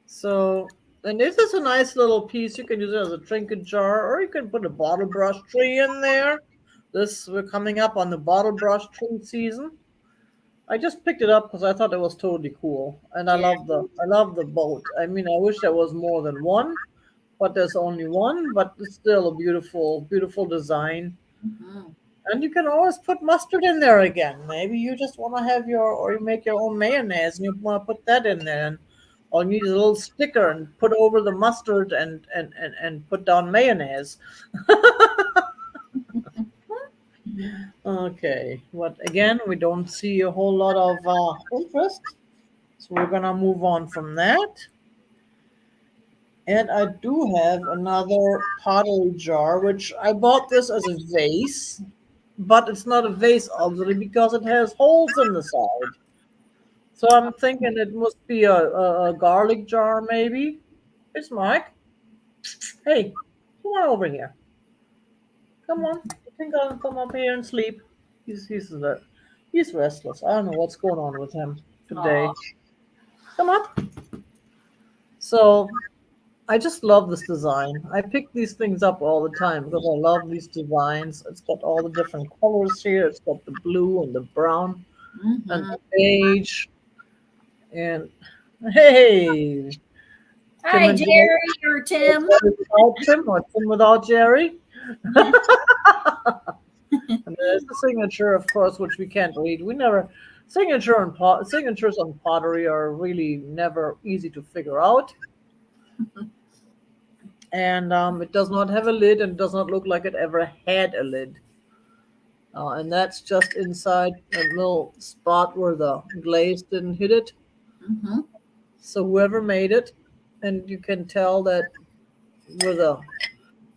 So, and this is a nice little piece. You can use it as a trinket jar, or you can put a bottle brush tree in there. We're coming up on the bottle brush tree season. I just picked it up because I thought it was totally cool, and I love the boat. I mean, I wish there was more than one, but there's only one. But it's still a beautiful, beautiful design. Mm-hmm. And you can always put mustard in there again. Maybe you just want to have or you make your own mayonnaise and you want to put that in there. And all you need is a little sticker and put over the mustard and put down mayonnaise. Okay, but again, we don't see a whole lot of interest. So we're going to move on from that. And I do have another pottery jar, which I bought this as a vase, but it's not a vase, obviously, because it has holes in the side. So I'm thinking it must be a garlic jar, maybe. It's Mike. Hey, come on over here. Come on. You think I'll come up here and sleep? He's restless. I don't know what's going on with him today. Aw. Come up. So I just love this design. I pick these things up all the time because I love these designs. It's got all the different colors here. It's got the blue and the brown and Mm-hmm. the beige. And Hey, Tim Hi, and Jerry. Jerry or Tim. Jerry without Tim or Tim without Jerry. And there's the signature, of course, which we can't read. We never signatures on pottery are really never easy to figure out. And it does not have a lid and does not look like it ever had a lid. And that's just inside a little spot where the glaze didn't hit it. Mm-hmm. So whoever made it, and you can tell that where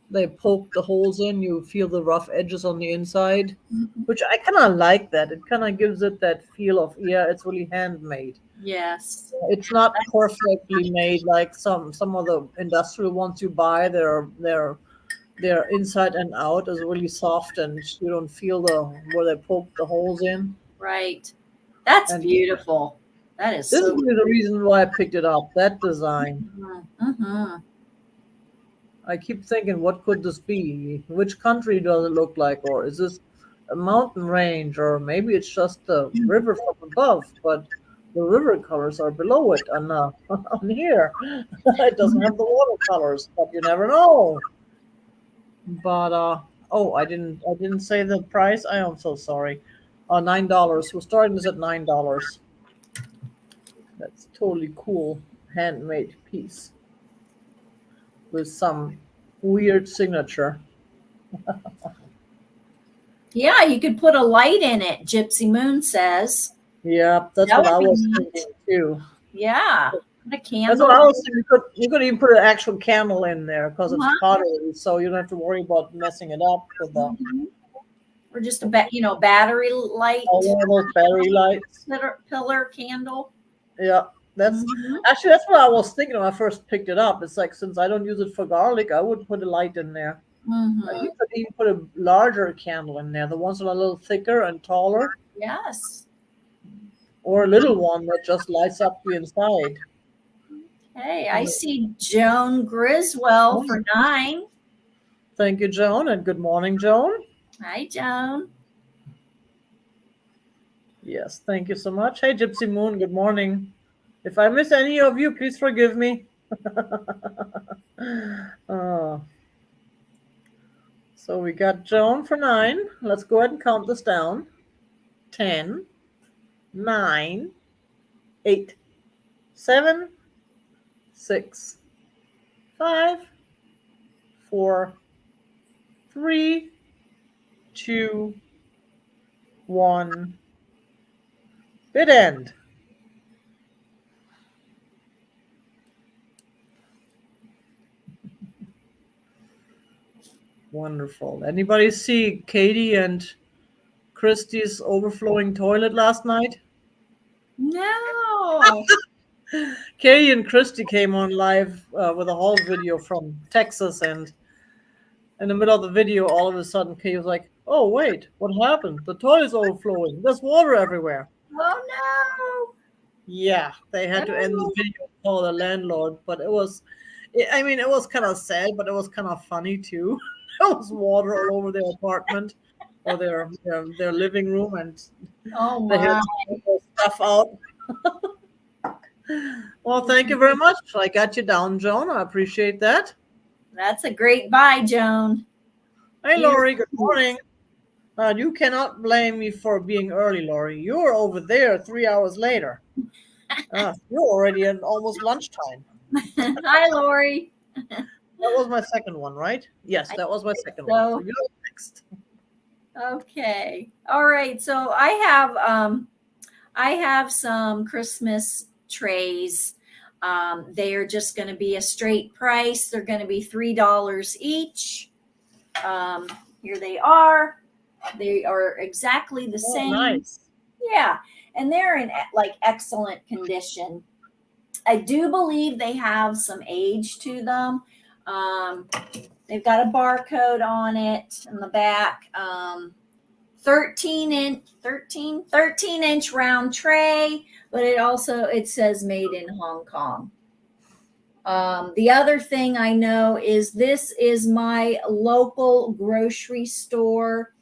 they poke the holes in, you feel the rough edges on the inside, Mm-hmm. which I kind of like that. It kind of gives it that feel of, yeah, it's really handmade. Yes. It's not perfectly made like some of the industrial ones you buy. They're inside and out is really soft, and you don't feel the where they poke the holes in. Right. That's And beautiful. That is this is so. really the reason why I picked it up. That design. Mm-hmm. I keep thinking, what could this be? Which country does it look like? Or is this a mountain range? Or maybe it's just the river from above, but the river colors are below it on, on here. It doesn't have the watercolors, but you never know. But oh, I didn't say the price. I am so sorry. $9. We're starting this at $9. That's totally cool handmade piece with some weird signature. Yeah, you could put a light in it, Gypsy Moon says. Yeah, that's That what would I be was thinking neat. too. Yeah. Put a That's what candle. I was thinking. You could even put an actual candle in there because it's Uh-huh. pottery, so you don't have to worry about messing it up with the Mhm. Or just a battery light one of those battery lights. pillar candle. Yeah, that's Mm-hmm. actually that's what I was thinking when I first picked it up. It's like since I don't use it for garlic, I would put a light in there. Mm-hmm. You could even put a larger candle in there, the ones that are a little thicker and taller, Yes. or a little one that just lights up the inside. Hey, I see Joan Griswell Oh, for 9. thank you, Joan, and good morning, Joan. Hi, Joan. Yes, thank you so much. Hey, Gypsy Moon, good morning. If I miss any of you, please forgive me. Uh, so we got Joan for 9. Let's go ahead and count this down. 10, 9, 8, 7, 6, 5, 4, 3, 2, 1. Bid end. Wonderful. Anybody see Katie and Christie's overflowing toilet last night? No. Katie and Christy came on live with a whole video from Texas, and in the middle of the video, all of a sudden, Katie was like, "Oh wait, what happened? The toilet's overflowing. There's water everywhere." Oh Yeah, they had to end the no. video and call the landlord, but I mean, it was kind of sad, but it was kind of funny too. There was water all over their apartment or their living room, and Oh they had my. to take their stuff out. Well, thank you very much. I got you down, Joan. I appreciate that. That's a great buy, Joan. Hey, Beautiful Lori. Good morning. piece. You cannot blame me for being early, Lori. You were over there 3 hours later. You're already at almost lunchtime. Hi, Lori. That was my second one, right? Yes, I that was my think second one. So so. you're next. Okay. All right. So I have some Christmas trays. They are just going to be a straight price. They're going to be $3 each. Um, Here they are. They are exactly the Oh, same. nice. Yeah, and they're in like excellent condition. I do believe they have some age to them. Um, they've got a barcode on it in the back. 13 inch round tray, but it says made in Hong Kong. The other thing I know is this is my local grocery store.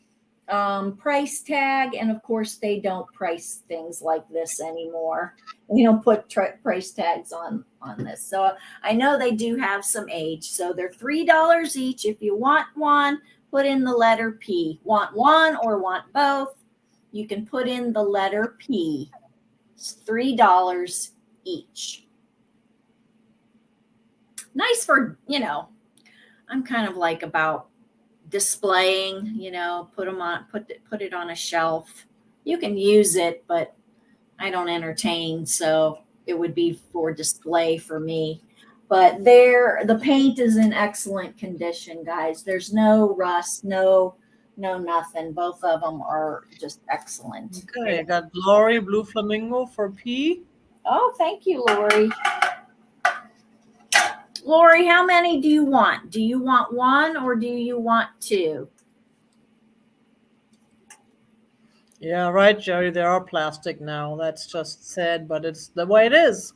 price tag, and of course they don't price things like this anymore. They don't put price tags on this. So I know they do have some age. So they're $3 each. If you want one, put in the letter P. Want one or want both, you can put in the letter P. It's $3 each. Nice for, I'm kind of like about displaying, put them on, put it on a shelf. You can use it, but I don't entertain, so it would be for display for me. But the paint is in excellent condition, guys. There's no rust, no nothing. Both of them are just excellent. Okay, I got Glory Blue Flamingo for P. Oh, thank you, Lori. Lori, how many do you want? Do you want one or do you want two? Yeah, right, Jerry. They are plastic now. That's just sad, but it's the way it is.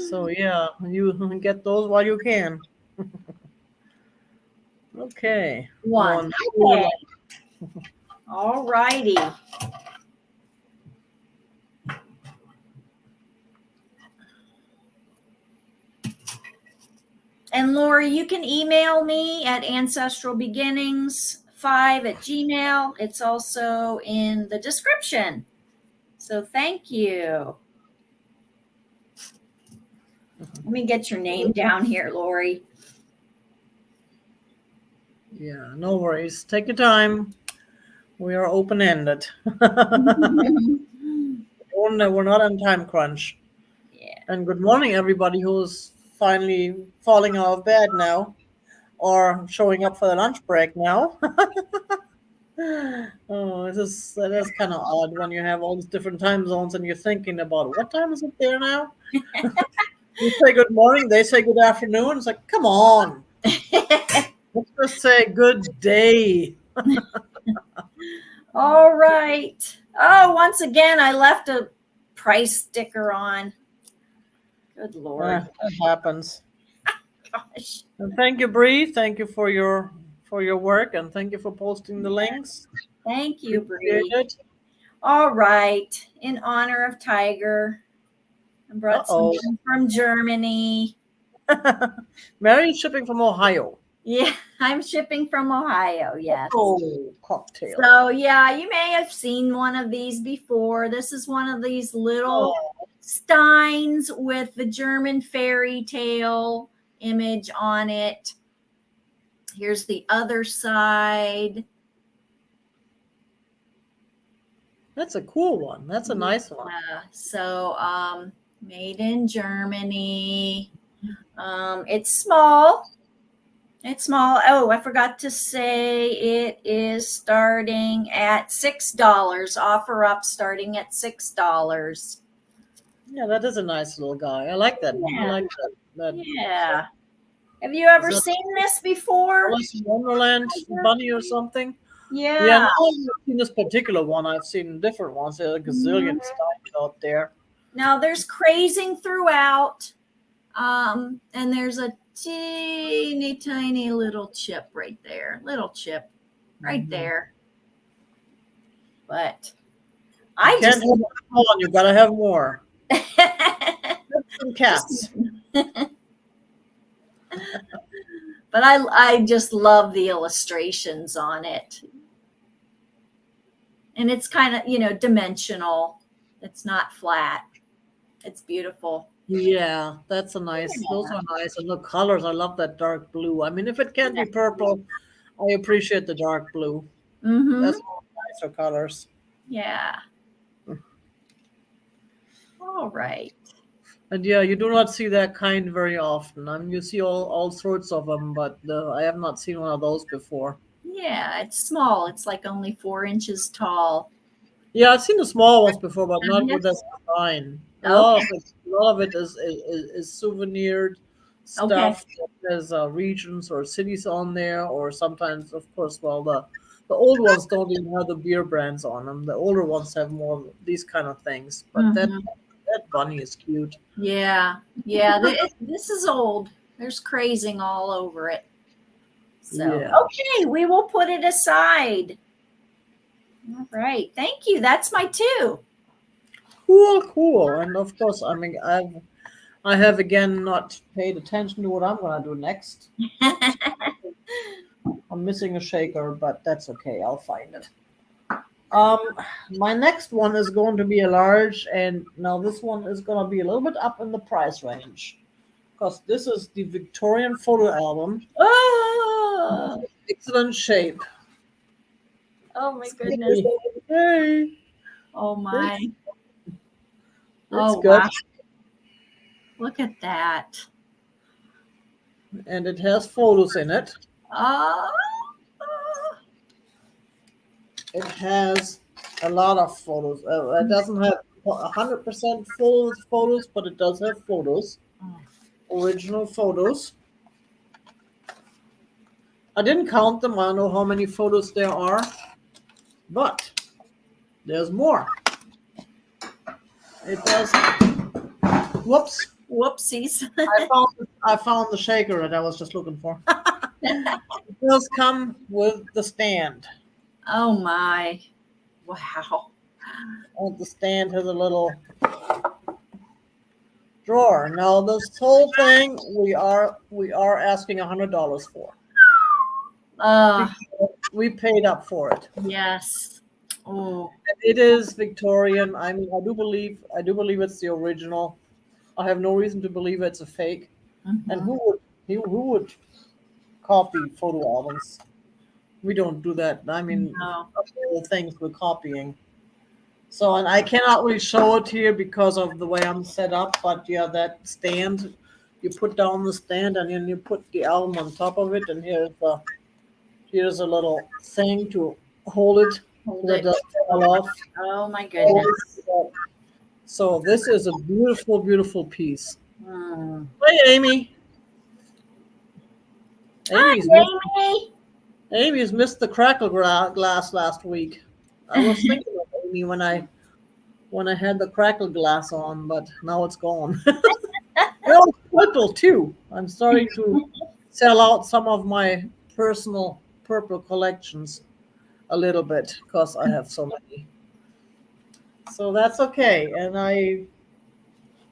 So yeah, you get those while you can. Okay. One. Okay. All righty. And Lori, you can email me at ancestralbeginnings5@gmail. It's also in the description. So thank you. Let me get your name down here, Lori. Yeah, no worries. Take your time. We are open-ended. We're not on time crunch. Yeah. And good morning, everybody who's finally falling out of bed now or showing up for the lunch break now. Oh, that is kind of odd when you have all these different time zones and you're thinking about what time is it there now? You say good morning, they say good afternoon. It's like, come on. Let's just say good day. All right. Oh, once again, I left a price sticker on. Good Lord. That happens. Gosh. And thank you, Bree. Thank you for your work, and thank you for posting the links. Thank you, Appreciate Bree. it. All right. In honor of Tiger, I brought something from Germany. Mary's shipping from Ohio. Yeah, I'm shipping from Ohio. Yes. Oh, cocktail. So, yeah, you may have seen one of these before. This is one of these little steins with the German fairy tale image on it. Here's the other side. That's a cool one. That's a nice one. So, made in Germany. It's small. It's small. Oh, I forgot to say it is starting at $6. Offer up starting at $6. Yeah, that is a nice little guy. I like that one. I like that. Yeah. Have you ever seen this before? Alice in Wonderland bunny or something? Yeah. Yeah, I haven't seen this particular one. I've seen different ones. There's a gazillion styles out there. Now there's crazing throughout. And there's a teeny tiny little chip right there. Little chip right there. But I just can't have one. You gotta have more. Some cats. But I just love the illustrations on it. And it's kind of, dimensional. It's not flat. It's beautiful. Yeah, that's a nice. Those are nice. And the colors, I love that dark blue. I mean, if it can't be purple, I appreciate the dark blue. Mm-hmm. That's all nicer colors. Yeah. All right. And yeah, you do not see that kind very often. I mean, you see all sorts of them, but I have not seen one of those before. Yeah, it's small. It's like only 4 inches tall. Yeah, I've seen the small ones before, but not with that design. A lot of it is souvenired stuff. There's regions or cities on there, or sometimes, of course, well, the old ones don't even have the beer brands on them. The older ones have more of these kind of things. But that bunny is cute. Yeah, yeah. This is old. There's crazing all over it. So Yeah. okay, we will put it aside. All right. Thank you. That's my two. Cool. And of course, I mean, I have again not paid attention to what I'm gonna do next. I'm missing a shaker, but that's okay. I'll find it. Um, my next one is going to be a large, and now this one is going to be a little bit up in the price range because this is the Victorian photo album. Oh, Excellent shape. oh my goodness. Hey, Oh my. it's Oh good, wow. Look at that. and it has photos in it. Oh. It has a lot of photos. It doesn't have 100% full photos, but it does have photos, original photos. I didn't count them. I don't know how many photos there are, but there's more. It does. Whoops! Whoopsies. I found the shaker that I was just looking for. It does come with the stand. Oh my. Wow. And the stand has a little drawer. Now this whole thing we are asking $100 for. Uh, We paid up for it. yes. Oh. It is Victorian. I mean, I do believe it's the original. I have no reason to believe it's a fake. And Mhm. who would copy photo albums? We don't do that. I mean, No. the things we're copying. So, and I cannot really show it here because of the way I'm set up. But yeah, that stand, you put down the stand and then you put the album on top of it, and here's a little thing to hold it Hold so that it it. doesn't fall off. Oh my goodness. So this is a beautiful, beautiful piece. Hmm. Hey, Amy. Hi, Amy's missed, Amy. Amy's missed the crackle glass last week. I was thinking of Amy when I had the crackle glass on, but now it's gone. Well, purple too. I'm starting to sell out some of my personal purple collections a little bit because I have so many. So that's okay, and I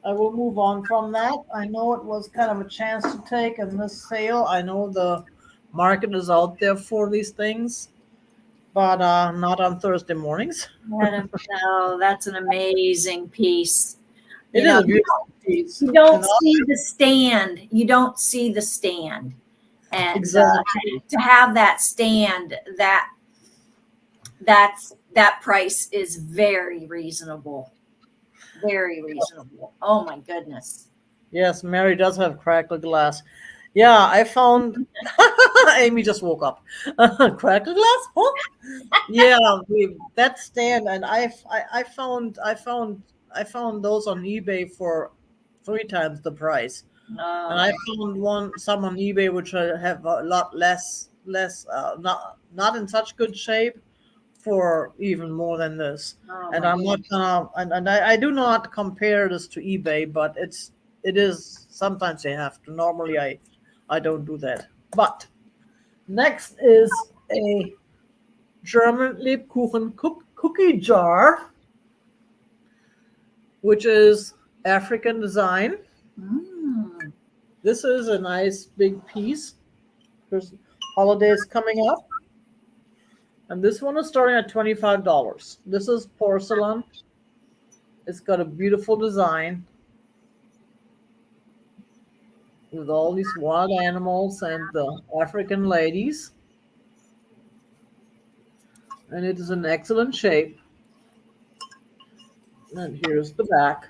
will move on from that. I know it was kind of a chance to take in this sale. I know the market is out there for these things, but not on Thursday mornings. No, that's an amazing piece. It You is know, a beautiful piece. you don't And see the stand. You don't see the stand. And exactly. to have that stand, that price is very reasonable. Very reasonable. Oh my goodness. Yes, Mary does have crackle glass. Yeah, I found Amy just woke up. Crackle glass? Huh? Yeah, that stand, and I found those on eBay for 3 times the price. And Oh, I found some on eBay which have a lot less not in such good shape for even more than this. oh And my I'm not gonna and I do not compare this to eBay, but it is sometimes they have to. Normally I don't do that. But next is a German Lebkuchen cookie jar, which is African design. Mm. This is a nice big piece. There's holidays coming up. And this one is starting at $25. This is porcelain. It's got a beautiful design with all these wild animals and the African ladies. And it is in excellent shape. And here's the back.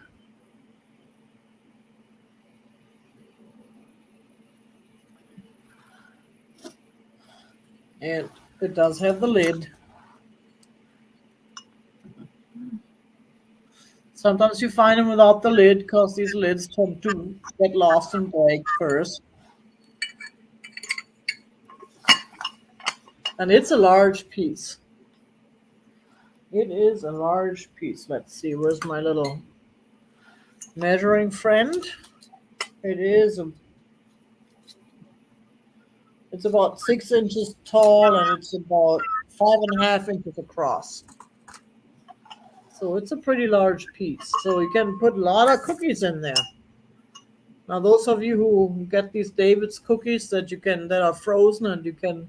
And it does have the lid. Sometimes you find them without the lid because these lids tend to get lost and break first. And it's a large piece. It is a large piece. Let's see, where's my little measuring friend? It's about 6 inches tall and it's about 5.5 inches across. So it's a pretty large piece. So you can put a lot of cookies in there. Now, those of you who get these David's cookies that are frozen and you can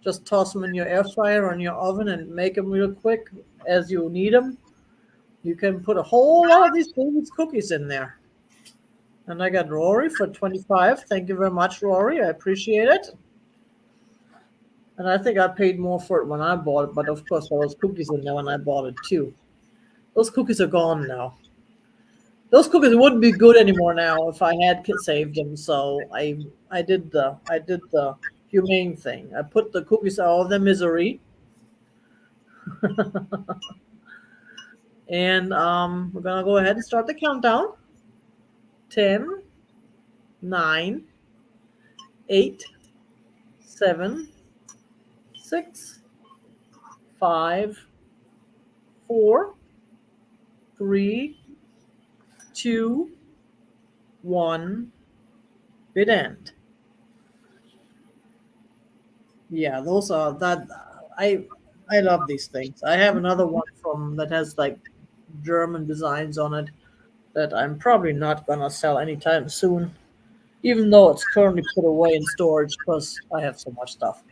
just toss them in your air fryer or in your oven and make them real quick as you need them, you can put a whole lot of these David's cookies in there. And I got Rory for 25. Thank you very much, Rory. I appreciate it. And I think I paid more for it when I bought it, but of course there was cookies in there when I bought it too. Those cookies are gone now. Those cookies wouldn't be good anymore now if I had saved them. So I did the humane thing. I put the cookies out of their misery, and we're gonna go ahead and start the countdown. 10, 9, 8, 7, 6, 5, 4, 3, 2, 1. Bid end. Yeah, those are that. I love these things. I have another one from that has like German designs on it that I'm probably not gonna sell anytime soon, even though it's currently put away in storage because I have so much stuff.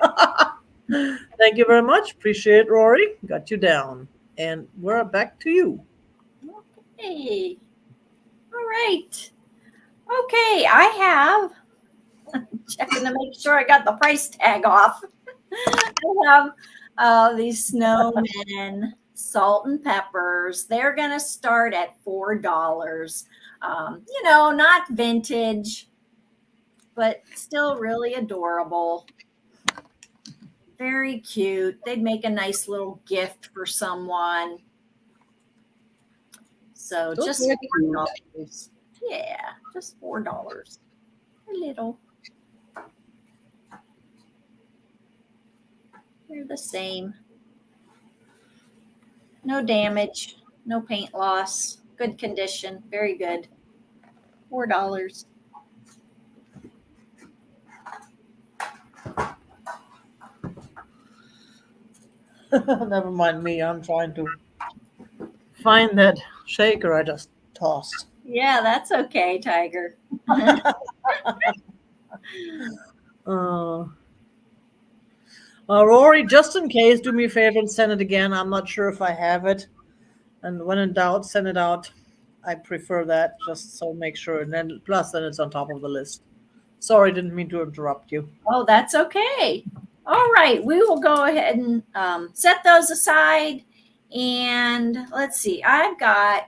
Thank you very much. Appreciate it, Rory. Got you down. And we're back to you. Okay. All right. Okay, I have checking to make sure I got the price tag off. I have these snowmen salt and peppers. They're gonna start at $4. Not vintage, but still really adorable. Very cute. They'd make a nice little gift for someone. So Those just are $4. Yeah, just $4. A little. They're the same. No damage, no paint loss, good condition, very good. $4. Never mind me. I'm trying to find that shaker I just tossed. Yeah, that's okay, Tiger. Uh, Rory, just in case, do me a favor and send it again. I'm not sure if I have it. And when in doubt, send it out. I prefer that, just so make sure. And then, plus, then it's on top of the list. Sorry, didn't mean to interrupt you. Oh, that's okay. All right, we will go ahead and set those aside. And let's see, I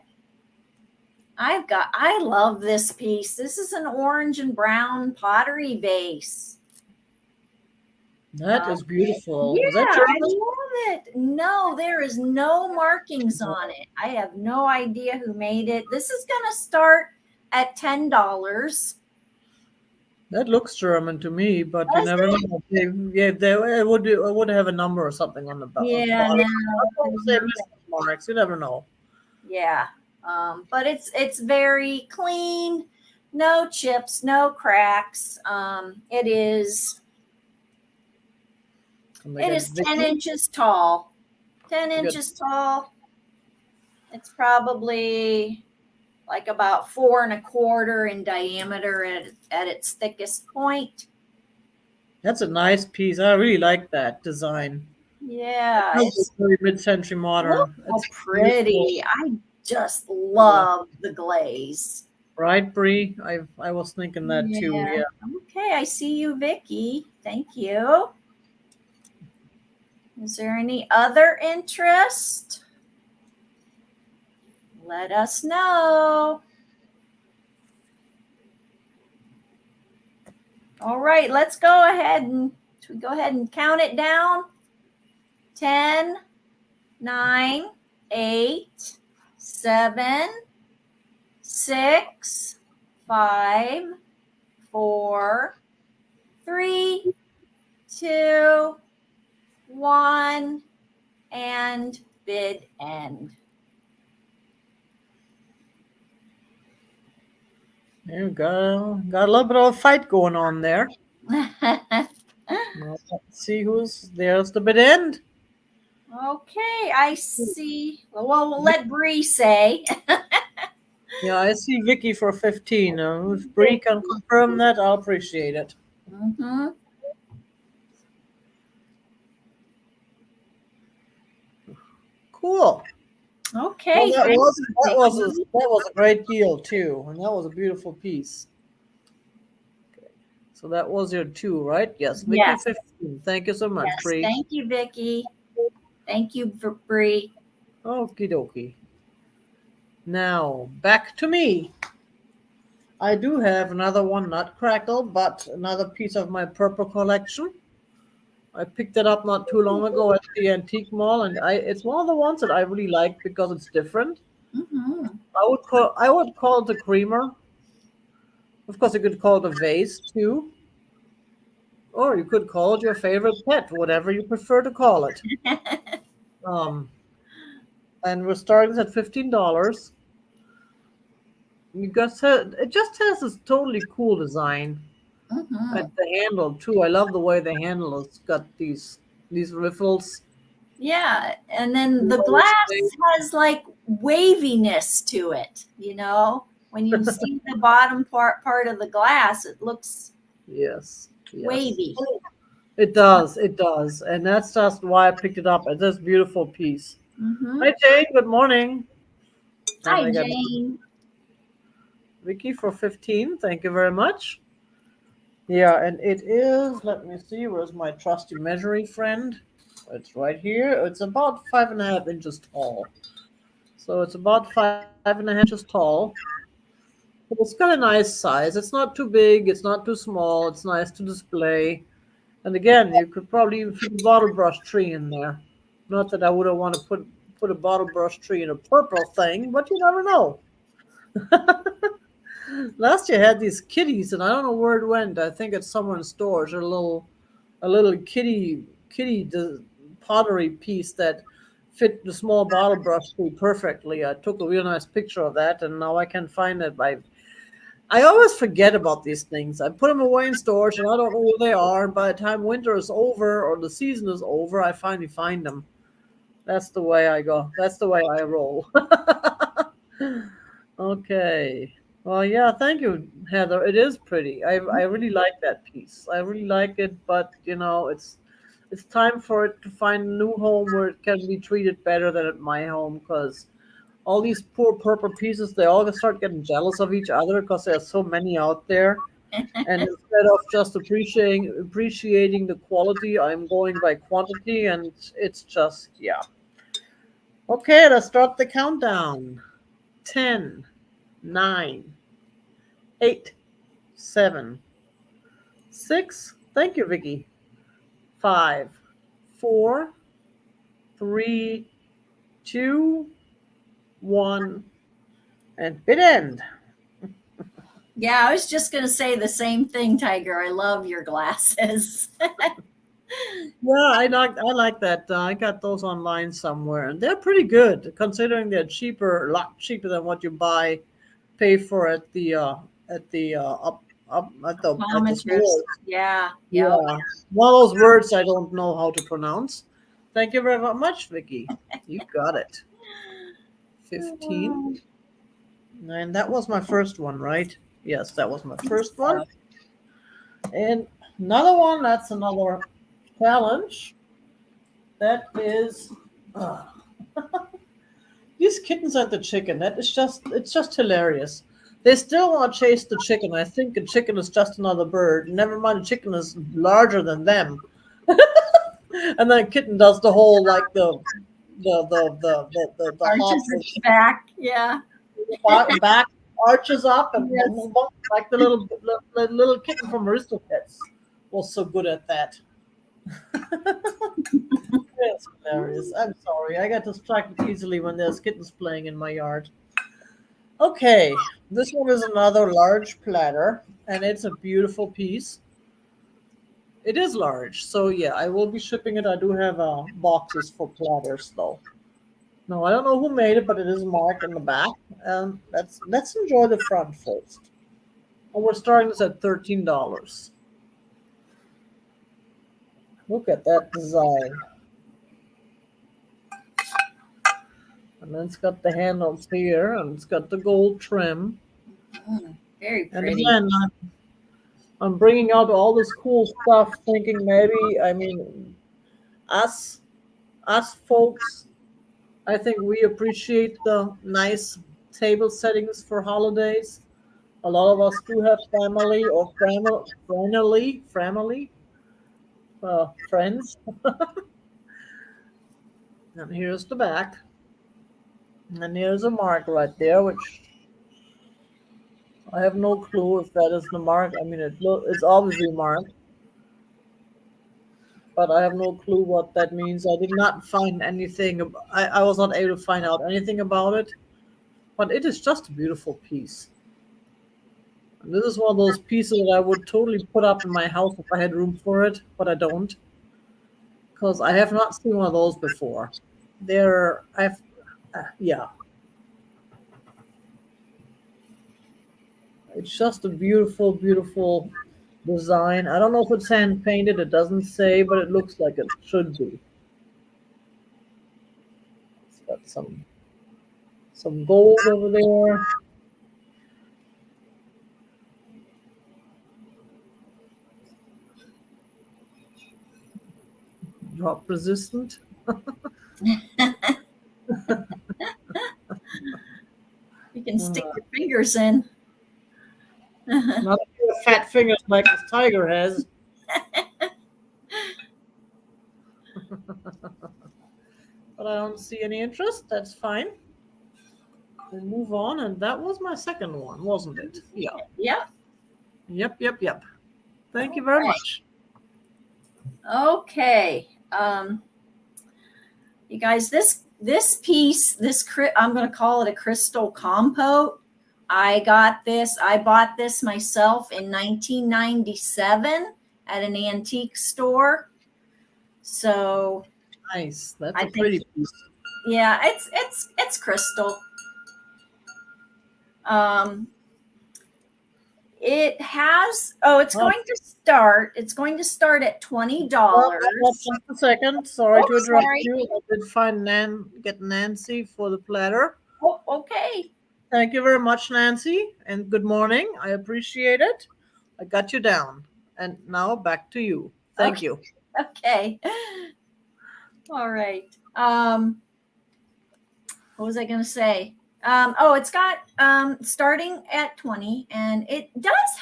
love this piece. This is an orange and brown pottery vase. That is beautiful. Yeah, Is that I yours? love it. No, there is no markings on it. I have no idea who made it. This is going to start at $10. That looks German to me, but you Does never it? know. It would have a number or something on the Yeah, bottom. no. Say marks. You never know. Yeah. But it's very clean, no chips, no cracks. It is 10 inches tall. 10 inches tall. It's probably like about 4¼ in diameter at its thickest point. That's a nice piece. I really like that design. Yeah, It's very mid-century modern. look how It's pretty. beautiful. I just love the glaze. Right, Bree? I was thinking that too. Yeah. Okay, I see you, Vicky. Thank you. Is there any other interest? Let us know. All right, let's go ahead and count it down. 10, 9, 8, 7, 6, 5, 4, 3, 2, 1, and bid end. There you go. Got a little bit of a fight going on there. Let's see there's the bid end. Okay, I see. Well, we'll let Bree say. Yeah, I see Vicky for 15. If Bree can confirm that, I'll appreciate it. Mm-hmm. Cool. Well, Okay, that thank was you, that was a, Vicky. that was a great deal too, and that was a beautiful piece. So that was your two, right? Yes, Vicky Yes, 15. Thank you so much, yes. Bree. Thank you, Vicky. Thank you, Bree. Okie dokie. Now back to me. I do have another one, not Crackle, but another piece of my purple collection. I picked it up not too long ago at the antique mall, and it's one of the ones that I really like because it's different. Mm-hmm. I would call it a creamer. Of course, you could call it a vase too, or you could call it your favorite pet, whatever you prefer to call it. Um, and we're starting at $15. It just has this totally cool design. And Mm-hmm. the handle too. I love the way the handle has got these riffles. Yeah, and then the glass has like waviness to it, you know? When you see the bottom part of the glass, it looks Yes, yes. wavy. It does, it does. And that's just why I picked it up. It's this beautiful piece. Mm-hmm. Hi Jane, good morning. And Hi, I got Jane. Vicky for 15. Thank you very much. Yeah, and it is, let me see, where's my trusty measuring friend? It's right here. It's about 5.5 inches tall. So it's about 5.5 inches tall. But it's got a nice size. It's not too big, it's not too small, it's nice to display. And again, you could probably even fit a bottle brush tree in there. Not that I would want to put a bottle brush tree in a purple thing, but you never know. Last year I had these kitties, and I don't know where it went. I think it's somewhere in storage. A little kitty pottery piece that fit the small bottle brush tree perfectly. I took a real nice picture of that, and now I can find it. I always forget about these things. I put them away in storage, and I don't know where they are. And by the time winter is over or the season is over, I finally find them. That's the way I go. That's the way I roll. Okay. Well, yeah, thank you, Heather. It is pretty. I really like that piece. I really like it, but it's time for it to find a new home where it can be treated better than at my home because all these poor purple pieces, they all start getting jealous of each other because there's so many out there. And instead of just appreciating the quality, I'm going by quantity, and it's just yeah. Okay, let's start the countdown. 10, 9, 8, 7, 6. Thank you, Vicky. 5, 4, 3, 2, 1, and bid end. Yeah, I was just going to say the same thing, Tiger. I love your glasses. Yeah, I like that. I got those online somewhere, and they're pretty good considering they're cheaper, a lot cheaper than what you pay for at the up at the Optometrist. store. Yeah, yep. Yeah, one of those words I don't know how to pronounce. Thank you very much, Vicky. You got it. 15, and that was my first one, right? Yes, that was my first one. And another one. That's another challenge. That is. Uh, These kittens and the chicken, it's just hilarious. They still want to chase the chicken. I think a chicken is just another bird. Never mind, a chicken is larger than them. And then a kitten does the whole like the hop, Arches its back. Yeah. back arches up and Yes. like the little kitten from Aristocats was so good at that. It's hilarious. I'm sorry, I get distracted easily when there's kittens playing in my yard. Okay, this one is another large platter, and it's a beautiful piece. It is large, so yeah, I will be shipping it. I do have boxes for platters, though. No, I don't know who made it, but it is marked in the back. Let's enjoy the front first. And we're starting this at $13. Look at that design. And then it's got the handles here, and it's got the gold trim. Very And pretty. again, I'm bringing out all this cool stuff, thinking maybe, I mean, us, us folks, I think we appreciate the nice table settings for holidays. A lot of us do have family or friends. And here's the back. And here's a mark right there, which I have no clue if that is the mark. I mean, it's obviously marked, but I have no clue what that means. I did not find anything. I was not able to find out anything about it, but it is just a beautiful piece. And this is one of those pieces that I would totally put up in my house if I had room for it, but I don't, because I have not seen one of those before. Yeah, it's just a beautiful, beautiful design. I don't know if it's hand painted. It doesn't say, but it looks like it should be. It's got some gold over there. Drop resistant. You can stick your fingers in. Not fat fingers like this tiger has. But I don't see any interest. That's fine. We'll move on. And that was my second one, wasn't it? Yeah. Yep. Yep. Thank you very much. Okay. You guys, this piece, I'm going to call it a crystal compote. I bought this myself in 1997 at an antique store. So Nice. That's I a think, pretty piece. yeah, it's crystal. It has, it's going to start at $20. Just a second. Sorry to interrupt Sorry. you. I did get Nancy for the platter. Oh, okay. Thank you very much, Nancy, and good morning. I appreciate it. I got you down. And now back to you. Thank you. Okay. All right. What was I going to say? It's got starting at 20, and it's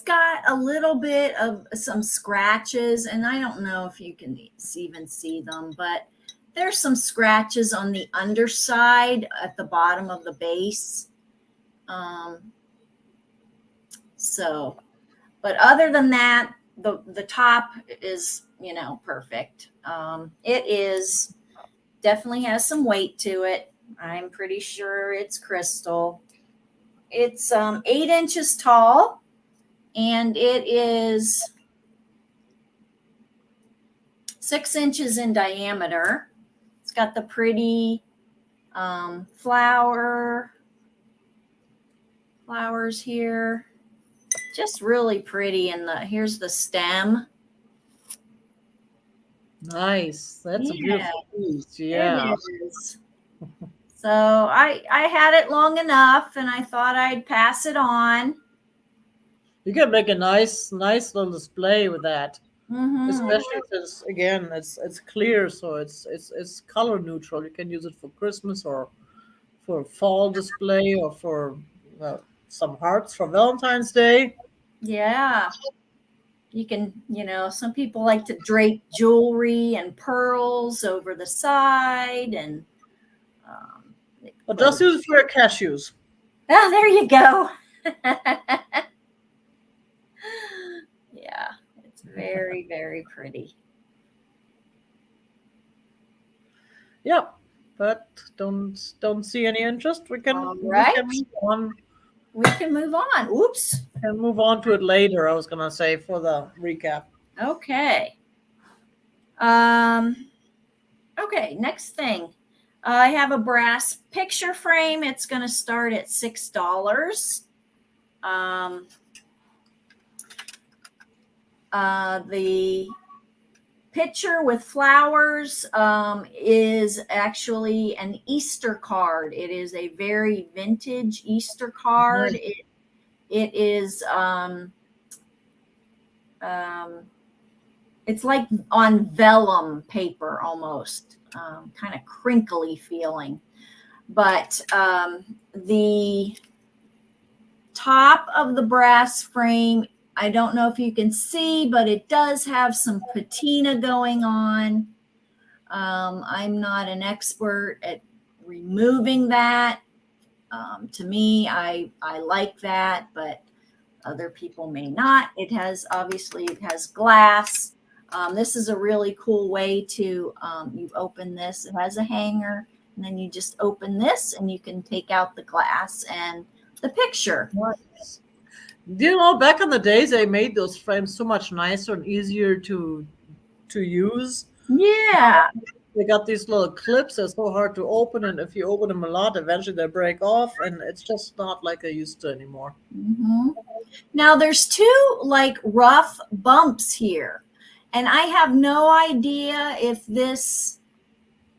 got a little bit of some scratches, and I don't know if you can even see them, but there's some scratches on the underside at the bottom of the base. But other than that, the top is, perfect. It is definitely has some weight to it. I'm pretty sure it's crystal. It's 8 inches tall, and it is 6 inches in diameter. It's got the pretty flowers here. Just really pretty. And here's the stem. Nice. That's a beautiful piece. Yeah. It is. So I had it long enough, and I thought I'd pass it on. You can make a nice little display with that. Mm-hmm. Especially since again it's clear, so it's color neutral. You can use it for Christmas or for fall display or for some hearts for Valentine's Day. Yeah. You can, some people like to drape jewelry and pearls over the side, and But just use it for your cashews. oh, there you go. Yeah, it's very, very pretty. Yep. But don't see any interest. We can move on. We can move on. Oops. And move on to it later, I was gonna say, for the recap. Okay. Okay, next thing. I have a brass picture frame. It's going to start at $6. The picture with flowers is actually an Easter card. It is a very vintage Easter card. Nice. It is it's like on vellum paper almost, kind of crinkly feeling. But the top of the brass frame, I don't know if you can see, but it does have some patina going on. I'm not an expert at removing that. To me, I like that, but other people may not. It has glass. This is a really cool way to, you open this, it has a hanger, and then you just open this and you can take out the glass and the picture. Nice. You know, back in the days, they made those frames so much nicer and easier to use. Yeah. They got these little clips. They're so hard to open, and if you open them a lot, eventually they break off, and it's just not like they used to anymore. Mm-hmm. Now there's two like rough bumps here, and I have no idea if this,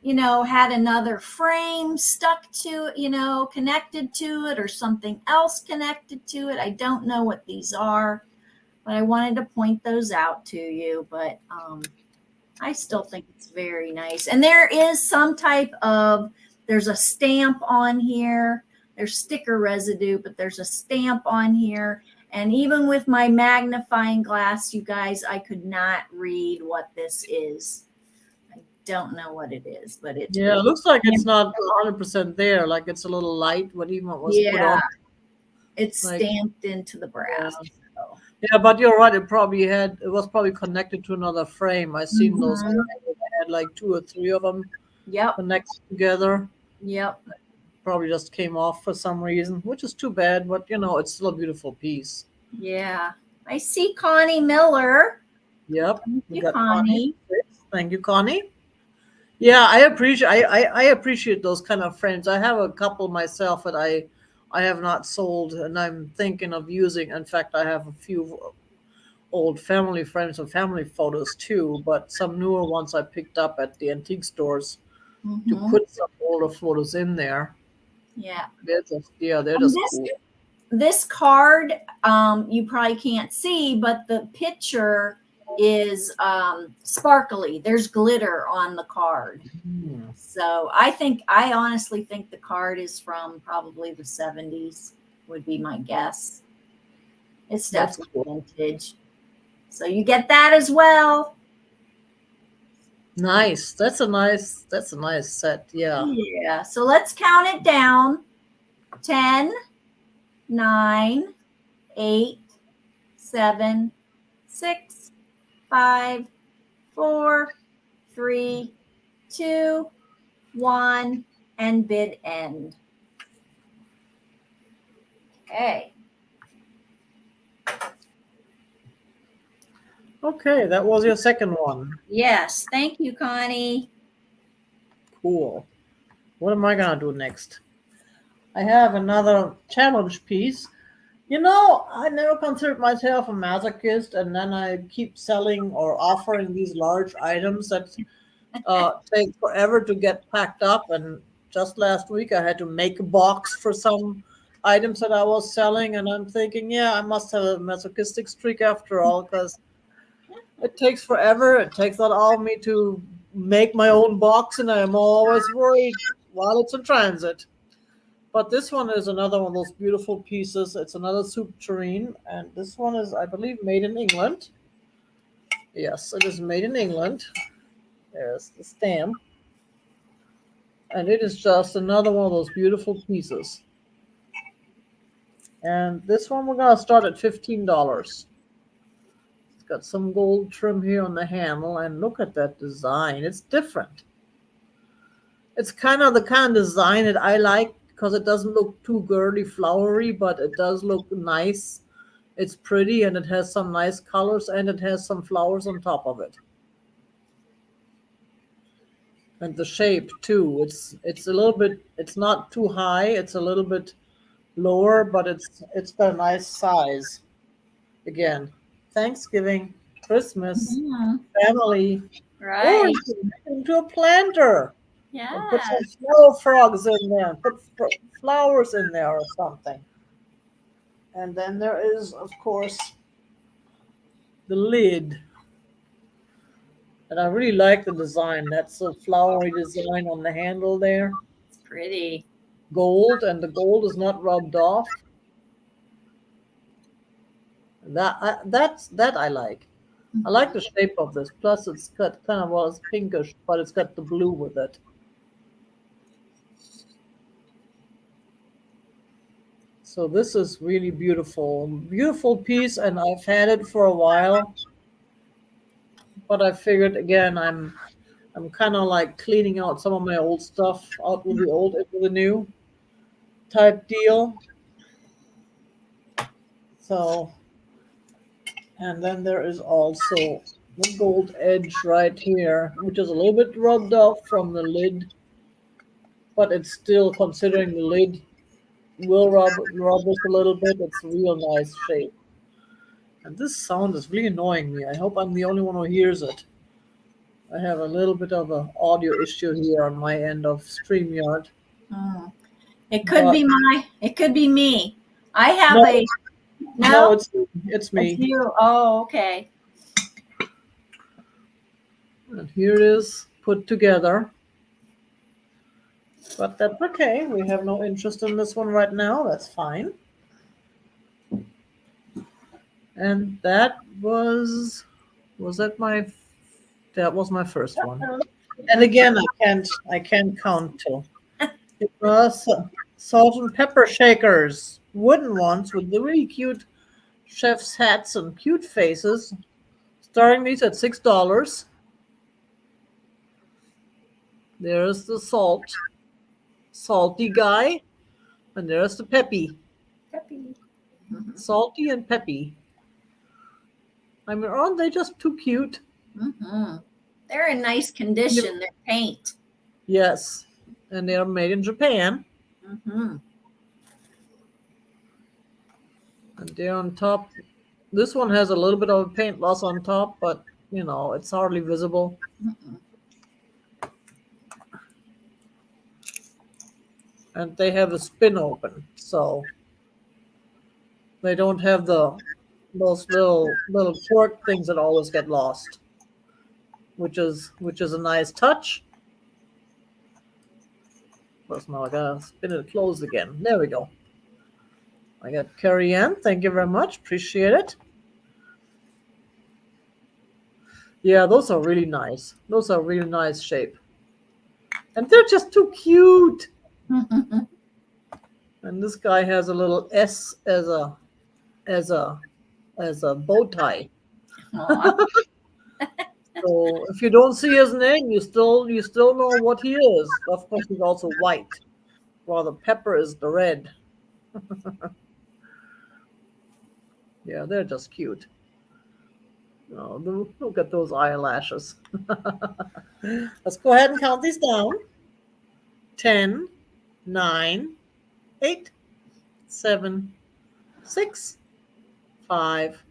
had another frame stuck to it, connected to it, or something else connected to it. I don't know what these are, but I wanted to point those out to you. But I still think it's very nice. And there is there's a stamp on here. There's sticker residue, but there's a stamp on here. And even with my magnifying glass, you guys, I could not read what this is. I don't know what it is, but it looks like it's not 100% there. Like it's a little light when even it was put on. It's stamped into the brass. Yeah. So. Yeah, but you're right. It was probably connected to another frame. I seen those. They had like 2 or 3 of them. Yep. Connected together. Yep. Probably just came off for some reason, which is too bad. But it's still a beautiful piece. Yeah, I see Connie Miller. Yep. Thank you, Connie. Thank you, Connie. Yeah, I appreciate those kind of frames. I have a couple myself that I have not sold, and I'm thinking of using. In fact, I have a few old family frames and family photos too, but some newer ones I picked up at the antique stores to put some older photos in there. Yeah, they're just cool. This card, you probably can't see, but the picture is sparkly. There's glitter on the card. So I honestly think the card is from probably the 70s, would be my guess. It's definitely vintage. So you get that as well. Nice. That's a nice set. Yeah. Yeah. So let's count it down. 10, 9, 8, 7, 6, 5, 4, 3, 2, 1, and bid end. Okay. Okay, that was your second one. Yes, thank you, Connie. Cool. What am I gonna do next? I have another challenge piece. I never considered myself a masochist, and then I keep selling or offering these large items that take forever to get packed up. And just last week, I had to make a box for some items that I was selling, and I'm thinking, yeah, I must have a masochistic streak after all, because it takes forever. It takes not all of me to make my own box, and I'm always worried while it's in transit. But this one is another one of those beautiful pieces. It's another soup tureen, and this one is, I believe, made in England. Yes, it is made in England. There's the stamp. And it is just another one of those beautiful pieces. And this one we're going to start at $15. It's got some gold trim here on the handle, and look at that design. It's different. It's kind of the kind of design that I like, because it doesn't look too girly, flowery, but it does look nice. It's pretty, and it has some nice colors, and it has some flowers on top of it. And the shape too. It's a little bit. It's not too high. It's a little bit lower, but it's got a nice size. Again, Thanksgiving, Christmas, family. Or Right. you can make it into a planter and put some Yes. flower frogs in there and put flowers in there or something. And then there is, of course, the lid. And I really like the design. That's a flowery design on the handle there. It's pretty. Gold, and the gold is not rubbed off. That I like. I like Mhm. the shape of this. Plus, it's got kind of, well, it's pinkish, but it's got the blue with it. So this is really beautiful, beautiful piece, and I've had it for a while. But I figured again, I'm kind of like cleaning out some of my old stuff, out with the old into the new type deal. So, and then there is also the gold edge right here, which is a little bit rubbed off from the lid, but it's still, considering the lid will rub this a little bit. It's a real nice shape. And this sound is really annoying me. I hope I'm the only one who hears it. I have a little bit of an audio issue here on my end of StreamYard. Mm. It could But be it could be me. I have no, a, no, no, it's it's me. you. Oh, okay. And here it is put together. But that's okay. We have no interest in this one right now. That's fine. And was that was my first one. Uh-oh. And again, I can't count till. It was salt and pepper shakers, wooden ones with the really cute chef's hats and cute faces. Starting these at $6. There's the salty guy, and there's the peppy, Peppy. Mhm. salty and peppy. I mean, aren't they just too cute? Mhm. They're in nice condition. They're paint. Yes, and they are made in Japan, Mhm. and they're on top. This one has a little bit of a paint loss on top, but it's hardly visible. Mhm. And they have a spin open, so they don't have those little cork things that always get lost, which is a nice touch. Plus, now I gotta spin it closed again. There we go. I got Carrie Ann. Thank you very much. Appreciate it. Yeah, those are really nice. Those are really nice shape, and they're just too cute. Mhm. And this guy has a little S as a as a bow tie. Aw. So if you don't see his name, you still know what he is. Of course, he's also white, while the pepper is the red. Yeah, they're just cute. Oh, look at those eyelashes. Let's go ahead and count these down. 10, 9, 8, 7, 6, 5,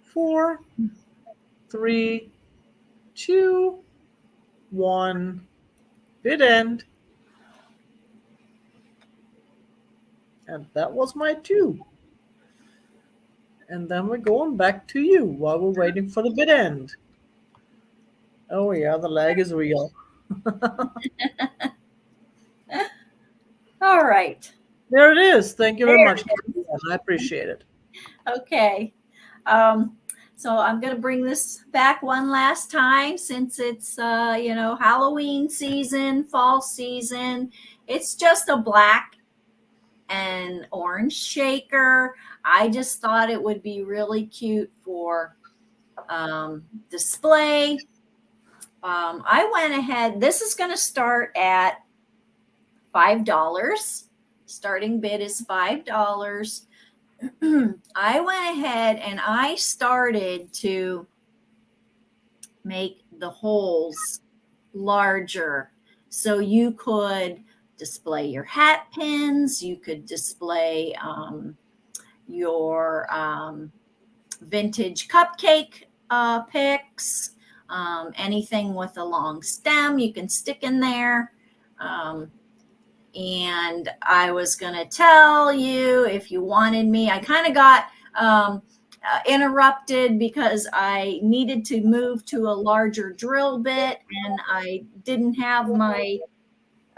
4, 3, 2, 1. Bid end. And that was my 2. And then we're going back to you while we're waiting for the bid end. Oh yeah, the lag is real. All right. There it is. Thank you very There. much. I appreciate it. Okay. Um, so I'm going to bring this back one last time since it's, Halloween season, fall season. It's just a black and orange shaker. I just thought it would be really cute for display. I went ahead. This is going to start at $5. Starting bid is $5. I went ahead and I started to make the holes larger. So you could display your hat pins, you could display your vintage cupcake picks. Anything with a long stem you can stick in there. And I was going to tell you if you wanted me. I kind of got interrupted because I needed to move to a larger drill bit and I didn't have my.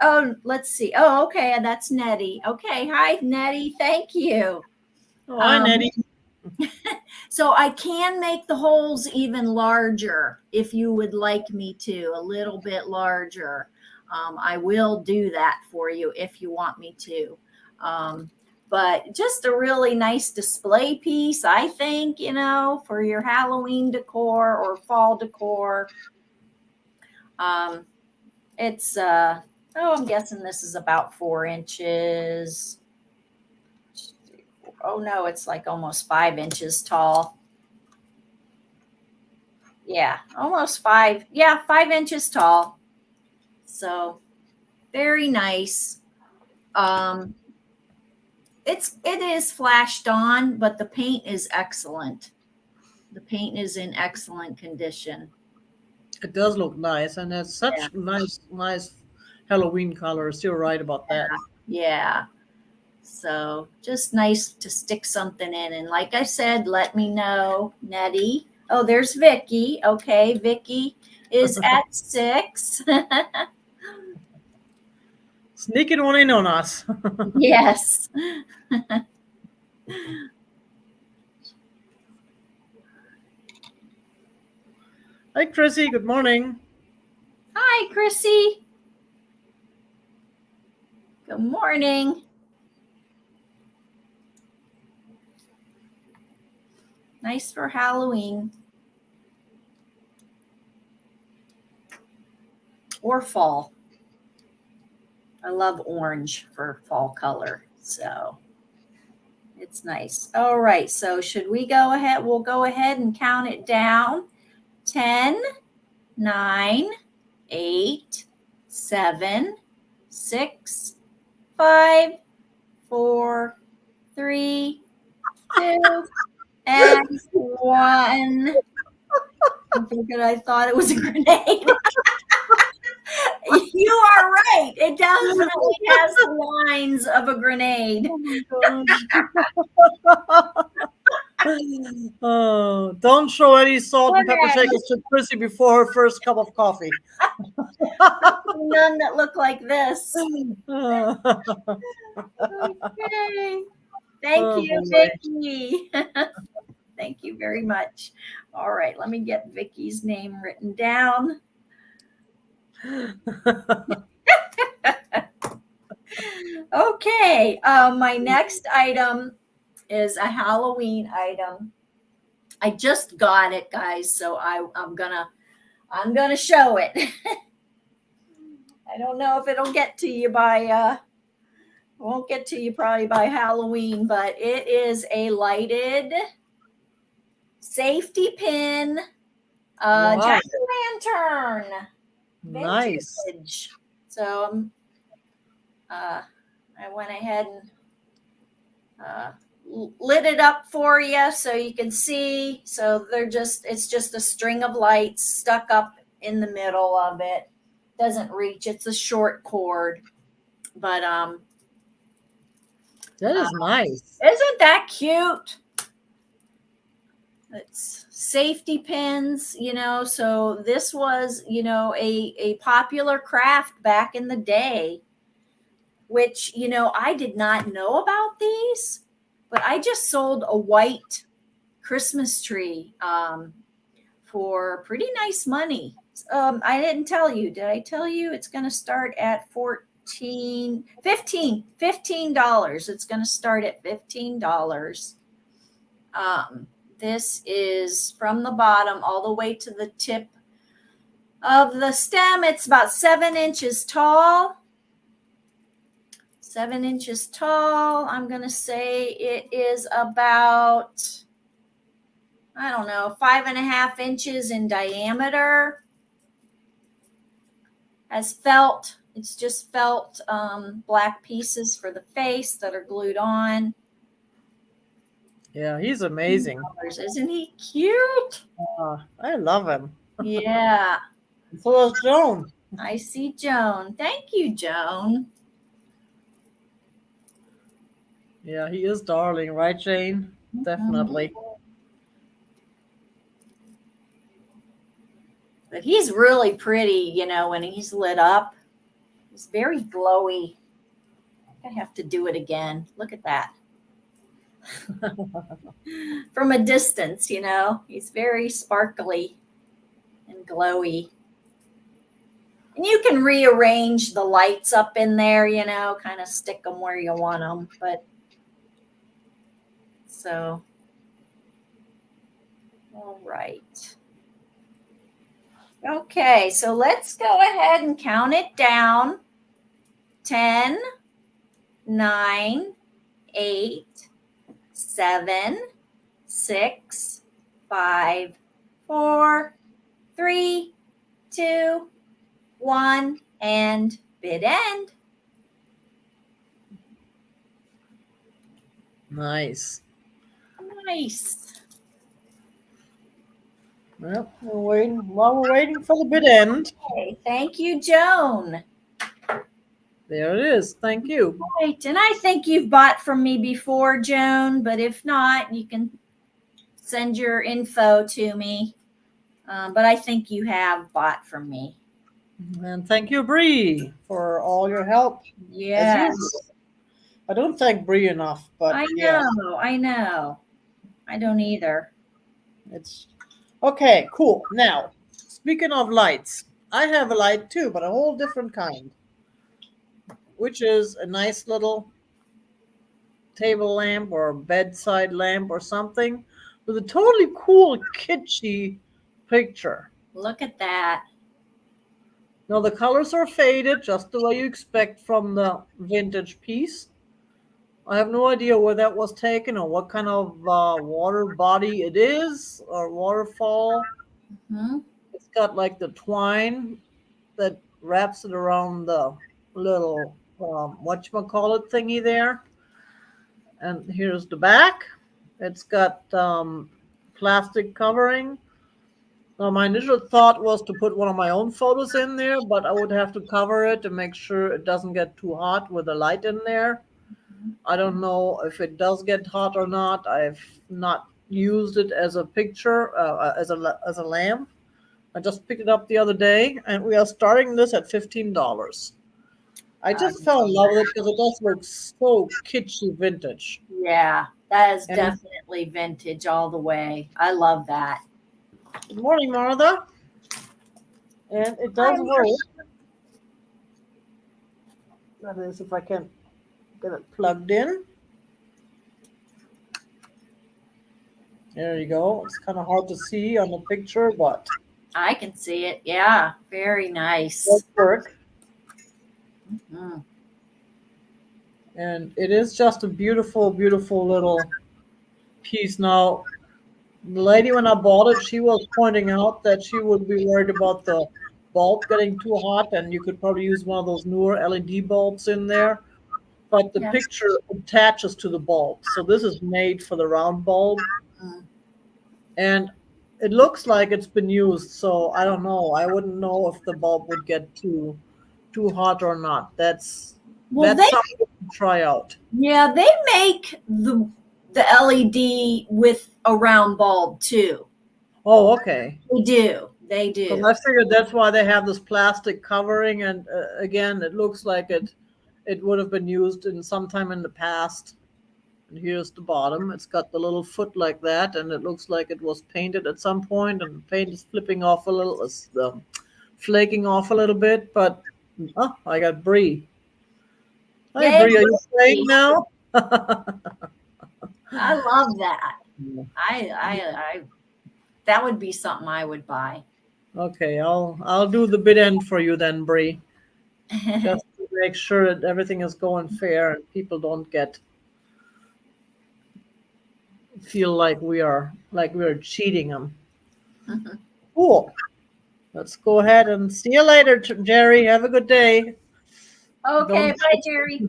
Oh, let's see. Oh, okay. That's Nettie. Okay. Hi, Nettie. Thank you. Oh, hi, Nettie. So I can make the holes even larger if you would like me to, a little bit larger. I will do that for you if you want me to. But just a really nice display piece, I think, for your Halloween decor or fall decor. It's, I'm guessing this is about 4 inches. Oh no, it's like almost 5 inches tall. Yeah, almost 5. Yeah, 5 inches tall. So very nice. It is flashed on, but the paint is excellent. The paint is in excellent condition. It does look nice, and it's Yeah, such nice Halloween colors. You're right about that. yeah. So just nice to stick something in. And like I said, let me know, Nettie. Oh, there's Vicky. Okay, Vicky is at 6. Sneaking one in on us. Yes. Hi, Chrissy. Good morning. Hi, Chrissy. Good morning. Nice for Halloween or fall. I love orange for fall color, so it's nice. All right, so should we go ahead? We'll go ahead and count it down. 10, 9, 8, 7, 6, 5, 4, 3, 2, and 1. I thought it was a grenade. You are right. It definitely has the lines of a grenade. Oh, don't show any salt and pepper Okay. shakers to Chrissy before her first cup of coffee. None that look like this. Oh, Okay. Thank you, boy. Vicky. Thank you very much. All right, let me get Vicky's name written down. Okay, my next item is a Halloween item. I just got it, guys, so I'm gonna show it. I don't know if it'll get to you won't get to you probably by Halloween, but it is a lighted safety pin Wow. jack-o'-lantern. Nice. Vintage. So I went ahead and lit it up for you so you can see. So it's just a string of lights stuck up in the middle of it. Doesn't reach. It's a short cord, but That is nice. isn't that cute? It's safety pins, so this was, a popular craft back in the day, which, I did not know about these, but I just sold a white Christmas tree for pretty nice money. I didn't tell you. Did I tell you it's going to start at $15? It's going to start at $15. This is from the bottom all the way to the tip of the stem. It's about 7 inches tall. 7 inches tall. I'm going to say it is about, I don't know, 5.5 inches in diameter. Has felt. It's just felt black pieces for the face that are glued on. Yeah, he's amazing. Isn't he cute? I love him. Yeah, So is Joan. I see Joan. Thank you, Joan. Yeah, he is darling, right, Jane? Mhm. Definitely. But he's really pretty, when he's lit up. He's very glowy. I have to do it again. Look at that. From a distance, he's very sparkly and glowy. And you can rearrange the lights up in there, kind of stick them where you want them. But so, all right. Okay, so let's go ahead and count it down. 10, 9, 8, 7, 6, 5, 4, 3, 2, 1, and bid end. Nice. Nice. Well, while we're waiting for the bid end, Okay, thank you, Joan. there it is. Thank you. Right, and I think you've bought from me before, Joan, but if not, you can send your info to me. But I think you have bought from me. And thank you, Bree, for all your help as Yes, usual. I don't thank Bree enough, but I yeah, know. I know. I don't either. it's okay. Cool. Now, speaking of lights, I have a light too, but a whole different kind, which is a nice little table lamp or bedside lamp or something with a totally cool, kitschy picture. Look at that. Now, the colors are faded just the way you expect from the vintage piece. I have no idea where that was taken or what kind of water body it is or waterfall. Hmm. It's got like the twine that wraps it around the little whatchamacallit thingy there. And here's the back. It's got plastic covering. Now, my initial thought was to put one of my own photos in there, but I would have to cover it to make sure it doesn't get too hot with the light in there. I don't know if it does get hot or not. I've not used it as a picture, as a lamp. I just picked it up the other day, and we are starting this at $15. I I just fell in love love with that. it because it does look so kitschy vintage. Yeah, that is And definitely vintage all the way. I love that. good morning, Martha. And it Hi, does work. That is, if I can get it plugged in. There you go. It's kind of hard to see on the picture, but I can see it. Yeah, very it does nice. work. Mm. And it is just a beautiful, beautiful little piece. Now, the lady, when I bought it, she was pointing out that she would be worried about the bulb getting too hot, and you could probably use one of those newer LED bulbs in there. But the Yeah. picture attaches to the bulb. So this is made for the round bulb. Mm. And it looks like it's been used. So I don't know. I wouldn't know if the bulb would get too hot or not. Well, That's something to try out. they make the LED with a round bulb too. Oh, okay. They do. They Because do. I figured that's why they have this plastic covering, and again, it looks like it would have been used in sometime in the past. And here's the bottom. It's got the little foot like that, and it looks like it was painted at some point, and the paint is flipping off a little, flaking off a little bit. But oh, I got Bree. Hi, Yay, Bree. Are you playing Lucy. now? I love that. I that would be something I would buy. Okay, I'll do the bid end for you then, Bree. Just to make sure that everything is going fair and people don't get feel like we're cheating them. Cool. Let's go ahead and see you later, Jerry. Have a good day. Okay, Don't bye, Jerry.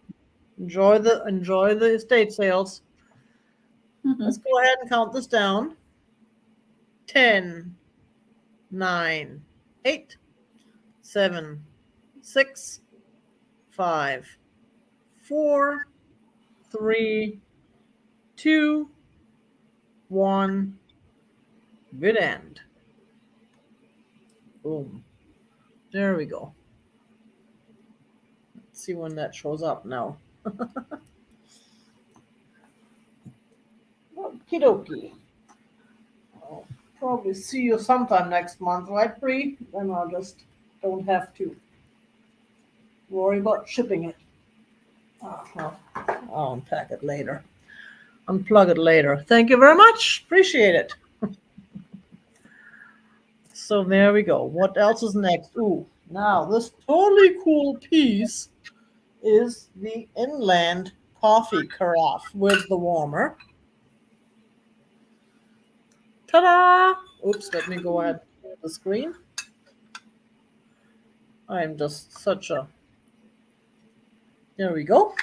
enjoy the estate sales. Let's go ahead and count this down. 10, 9, 8, 7, 6, 5, 4, 3, 2, 1. Good end. Boom. There we go. Let's see when that shows up now. Okie dokie. I'll probably see you sometime next month, right, Bree? Then I'll just don't have to worry about shipping it. Well, I'll unpack it later. Unplug it later. Thank you very much. Appreciate it. So there we go. What else is next? Ooh, now this totally cool piece is the inland coffee carafe with the warmer. Ta-da! Oops, let me go ahead and the screen. I am just such a... There we go.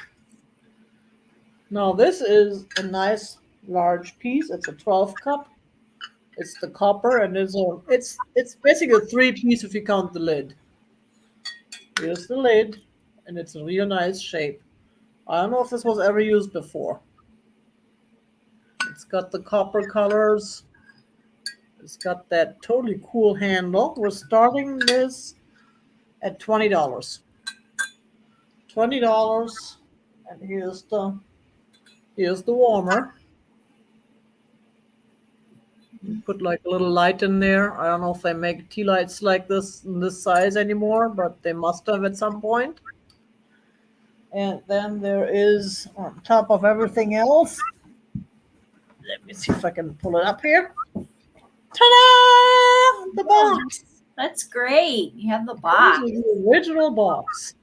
Now this is a nice large piece. It's a 12 cup. It's the copper, and it's basically a 3-piece if you count the lid. Here's the lid, and it's a real nice shape. I don't know if this was ever used before. It's got the copper colors. It's got that totally cool handle. We're starting this at $20. $20, and here's the warmer. You put like a little light in there. I don't know if they make tea lights like this in this size anymore, but they must have at some point. And then there is on top of everything else. Let me see if I can pull it up here. Ta-da! The box. That's great. You have the This box. is the original box.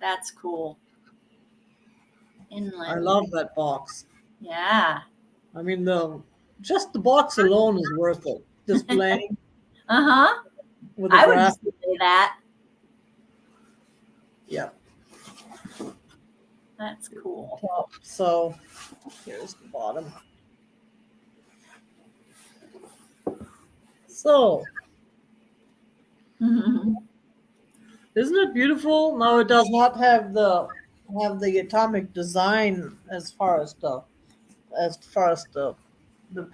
That's cool. Inland. I love that box. Yeah. I mean, just the box alone is worth it. Displaying Uh-huh. with the I would graphic. say that. Yeah. That's cool. Top. So here's the bottom. So Mhm. isn't it beautiful? Now it does not have the atomic design as far as the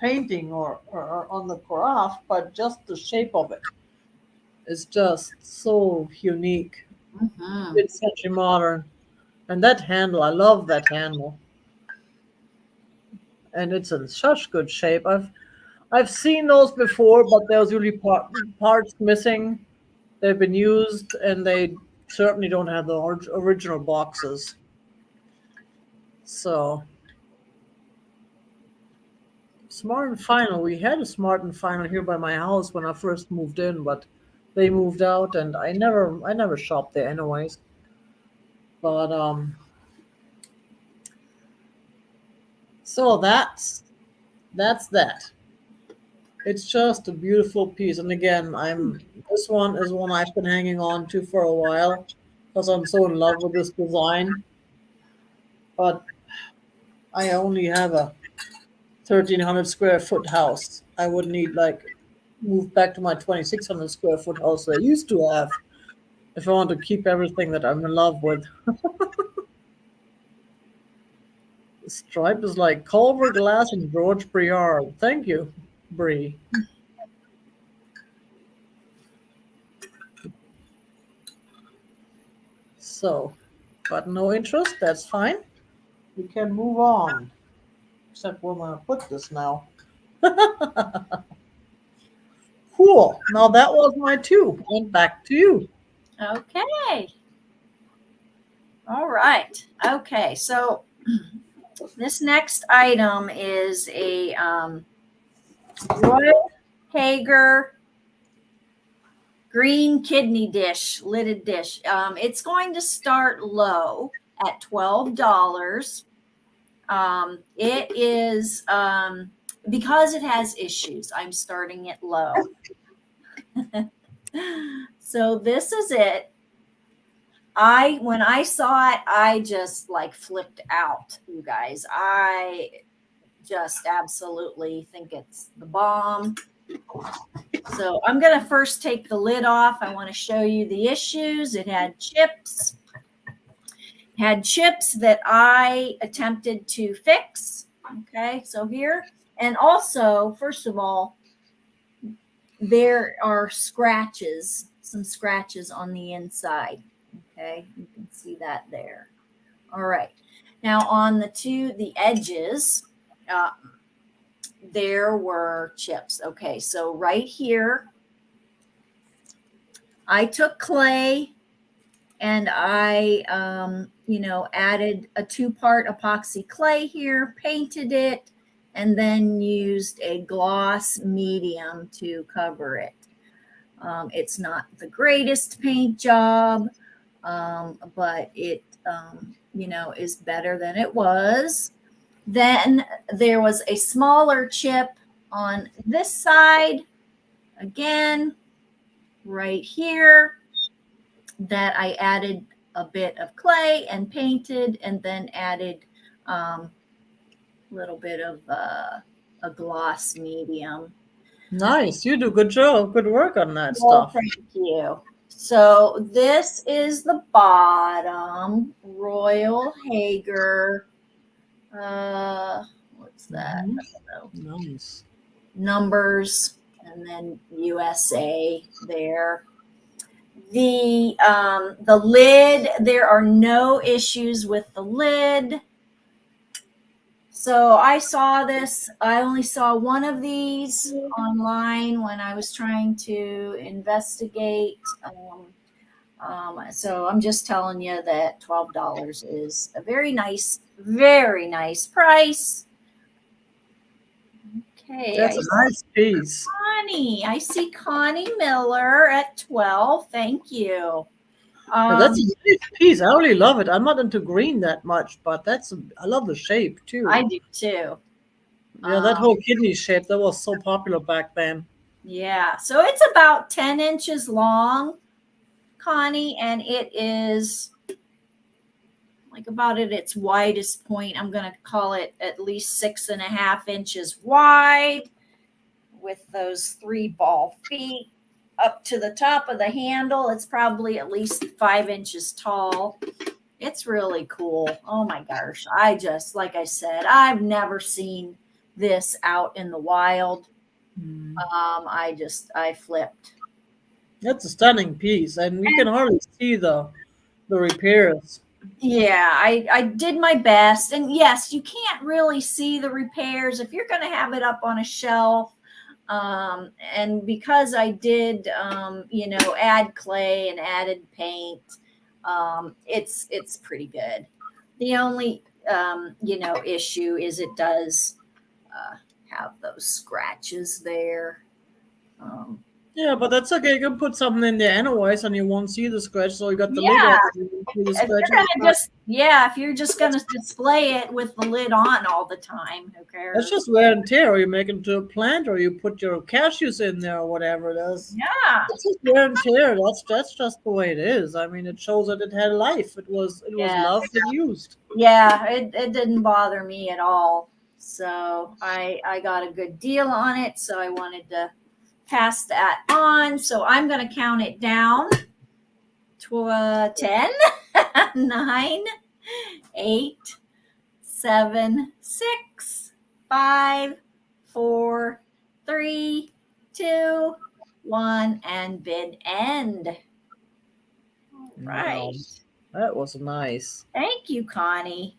painting or on the carafe, but just the shape of it is just so unique. Mhm. It's such a modern, and that handle, I love that handle, and it's in such good shape. I've seen those before, but there's usually parts missing. They've been used, and they certainly don't have the original boxes. So, Smart and Final. We had a Smart and Final here by my house when I first moved in, but they moved out, and I never shopped there anyways. But so that's that. It's just a beautiful piece, and again, this one is one I've been hanging on to for a while because I'm so in love with this design. But I only have a 1,300 square foot house. I would need like move back to my 2,600 square foot house that I used to have if I want to keep everything that I'm in love with. The stripe is like Culver Glass and George Briard. Thank you, Brie. So, but no interest, that's fine. We can move on. Except where I'm going to put this now. Cool. Now that was my two. And back to you. Okay. All right. Okay. So this next item is a Royal Hager green kidney dish, lidded dish. It's going to start low at $12. It is because it has issues. I'm starting it low. So this is it. When I saw it, I just like flipped out, you guys. I just absolutely think it's the bomb. So I'm going to first take the lid off. I want to show you the issues. It had chips. Had chips that I attempted to fix. Okay, so here. And also, first of all, there are scratches, some scratches on the inside. Okay, you can see that there. All right. Now on the edges, uh, there were chips. Okay, so right here, I took clay and I, added a 2-part epoxy clay here, painted it, and then used a gloss medium to cover it. It's not the greatest paint job, but it, is better than it was. Then there was a smaller chip on this side, again, right here, that I added a bit of clay and painted, and then added a little bit of a gloss medium. Nice. You do good job. Good work on that Well, stuff. thank you. So this is the bottom, Royal Hager. What's that? Mhm. I don't know. Nice. Numbers, and then USA there. The lid, there are no issues with the lid. So I saw this. I only saw one of these online when I was trying to investigate. So I'm just telling you that $12 is a very nice price. Okay, That's a nice piece. I see Connie Miller at 12. Thank you. Yeah, that's a Um, nice piece. I really love it. I'm not into green that much, but I love the shape I too. do too. Yeah, that whole kidney shape that was so popular back then. Yeah, so it's about 10 inches long, Connie, and it is like about at its widest point. I'm going to call it at least 6.5 inches wide, with those 3 ball feet up to the top of the handle. It's probably at least 5 inches tall. It's really cool. Oh my gosh. Like I said, I've never seen this out in the wild. I flipped. That's a stunning piece, and you can hardly see the repairs. Yeah, I did my best. And yes, you can't really see the repairs if you're going to have it up on a shelf. And because I did, add clay and added paint, it's pretty good. The only, issue is it does have those scratches there. Um, Yeah, but that's okay. You can put something in there anyways, and you won't see the scratch. So you got the lid yeah, off, you won't see the if you're scratches. gonna display it with the lid on all the time, who That's cares? just wear and tear. Or you make it into a plant, or you put your cashews in there, or whatever it is. Yeah, It's just wear and tear. That's just the way it is. I mean, it shows that it had life. It was yeah, loved and used. yeah. It didn't bother me at all. So I got a good deal on it. So I wanted to pass that on. So I'm gonna count it down to 10, 9, 8, 7, 6, 5, 4, 3, 2, 1, and bid end. All Wow, right. that was nice. Thank you, Connie.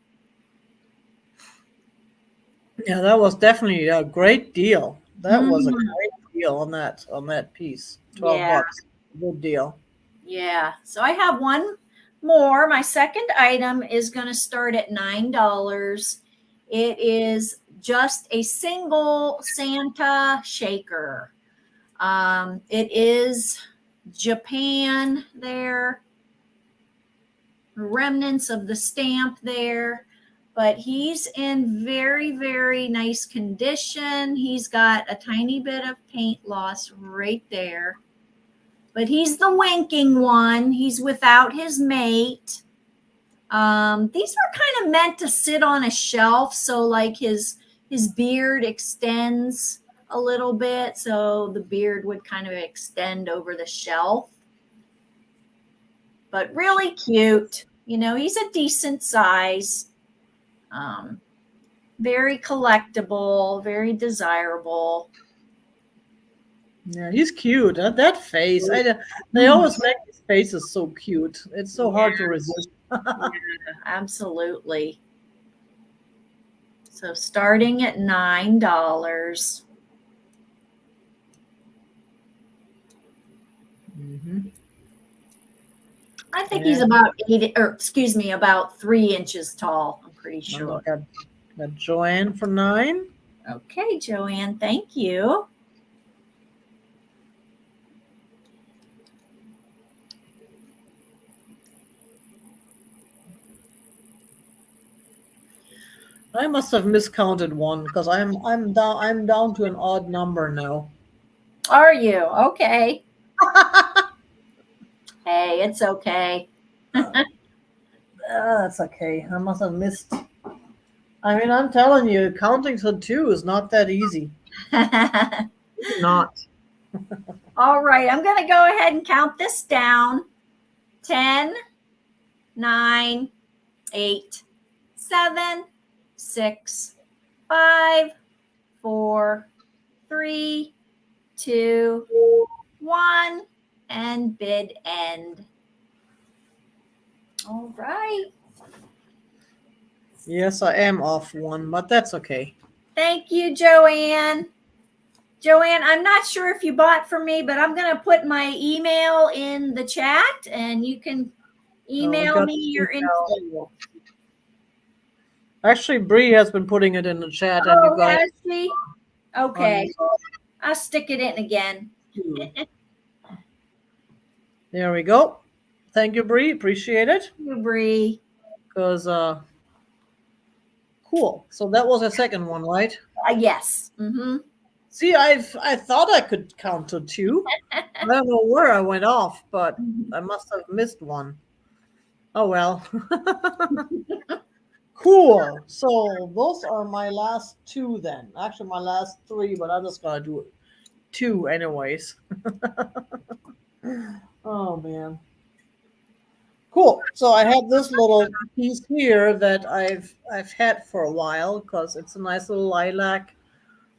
Yeah, that was definitely a great deal. That was a Mhm. great deal on that piece. 12 Yeah. bucks. Good deal. Yeah. So I have one more. My second item is going to start at $9. It is just a single Santa shaker. It is Japan there, remnants of the stamp there, but he's in very, very nice condition. He's got a tiny bit of paint loss right there, but he's the winking one. He's without his mate. These were kind of meant to sit on a shelf, so like his beard extends a little bit so the beard would kind of extend over the shelf. But really cute. He's a decent size. Um, very collectible, very desirable. Yeah, he's cute. That face. They Mhm. always make his faces so cute. It's so hard to resist. Yeah, absolutely. So starting at $9. Hmm. I think he's Yeah, about about 3 inches tall. I'm pretty and sure. look at Joanne for 9. Okay, Joanne, thank you. I must have miscounted one because I'm down to an odd number now. Are you? Okay. Hey, it's okay. That's okay. I must have missed. I mean, I'm telling you, counting to 2 is not that easy. Not. All right, I'm going to go ahead and count this down. 10, 9, 8, 7, 6, 5, 4, 3, 2, 1, and bid end. All right. Yes, I am off one, but that's okay. Thank you, Joanne. Joanne, I'm not sure if you bought from me, but I'm going to put my email in the chat and you can We email got me the your email. info. Actually, Bree has been putting it in the chat, and you Oh, got it has she? on Okay. I'll stick it in again. YouTube. There we go. Thank you, Bree. Appreciate it. You, Bree. Because cool. So that was a second one, right? Yes. Mm-hmm. See, I thought I could count to 2. I don't know where I went off, but I must have missed one. Oh well. Cool. So those are my last 2 then. Actually, my last 3, but I'm just gonna do 2 anyways. Oh man. Cool. So I have this little piece here that I've had for a while because it's a nice little lilac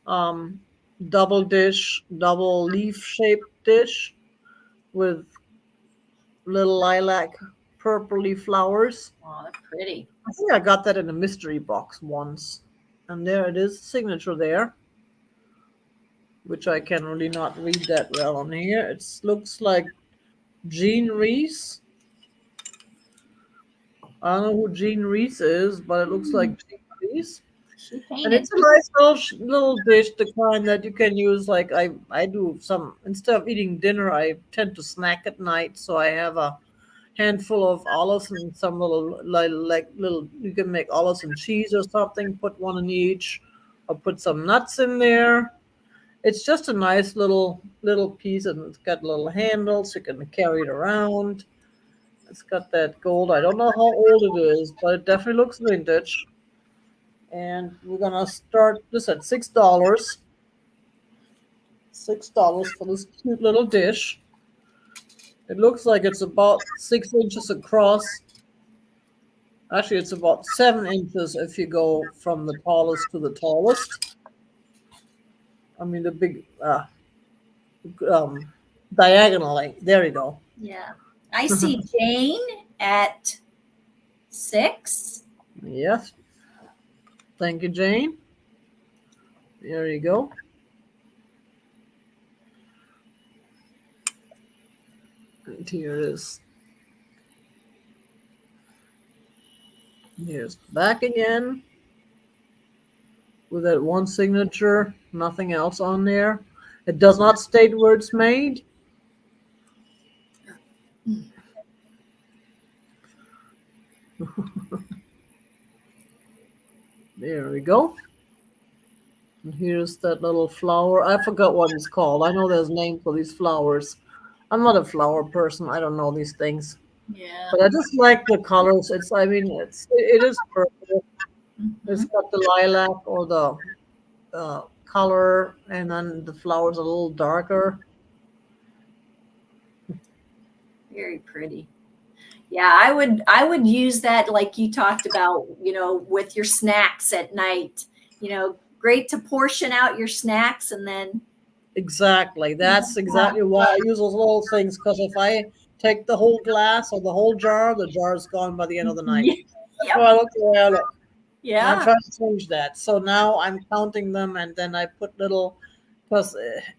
um, double dish, double leaf shaped dish with little lilac purpley flowers. Oh, that's pretty. I think I got that in a mystery box once. And there it is, signature there, which I can really not read that well on here. It looks like Jean Reese. I don't know who Jean Reese is, but it looks like Jean Reese. She And painted. it's a nice little dish, the kind that you can use. Like I do some instead of eating dinner, I tend to snack at night. So I have a handful of olives and some little like little. You can make olives and cheese or something. Put one in each, or put some nuts in there. It's just a nice little piece, and it's got little handles. You can carry it around. It's got that gold. I don't know how old it is, but it definitely looks vintage. And we're gonna start this at $6. $6 for this cute little dish. It looks like it's about 6 inches across. Actually, it's about 7 inches if you go from the tallest to the tallest. I mean, the big um, diagonally. There you go. Yeah. I see Jane at 6. Yes. Thank you, Jane. There you go. And here it is. Here's back again with that one signature, nothing else on there. It does not state where it's made. There we go. And here's that little flower. I forgot what it's called. I know there's names for these flowers. I'm not a flower person. I don't know these things. Yeah. But I just like the colors. I mean, it is purple. It's Mhm. got the lilac or the color, and then the flowers a little darker. Very pretty. Yeah, I would use that like you talked about, with your snacks at night. Great to portion out your snacks and then Exactly. That's exactly why I use those little things. Because if I take the whole glass or the whole jar, the jar is gone by the end of the night. That's yep. why I look the way I look. And I'm Yeah. trying to change that. So now I'm counting them, and then I put little, because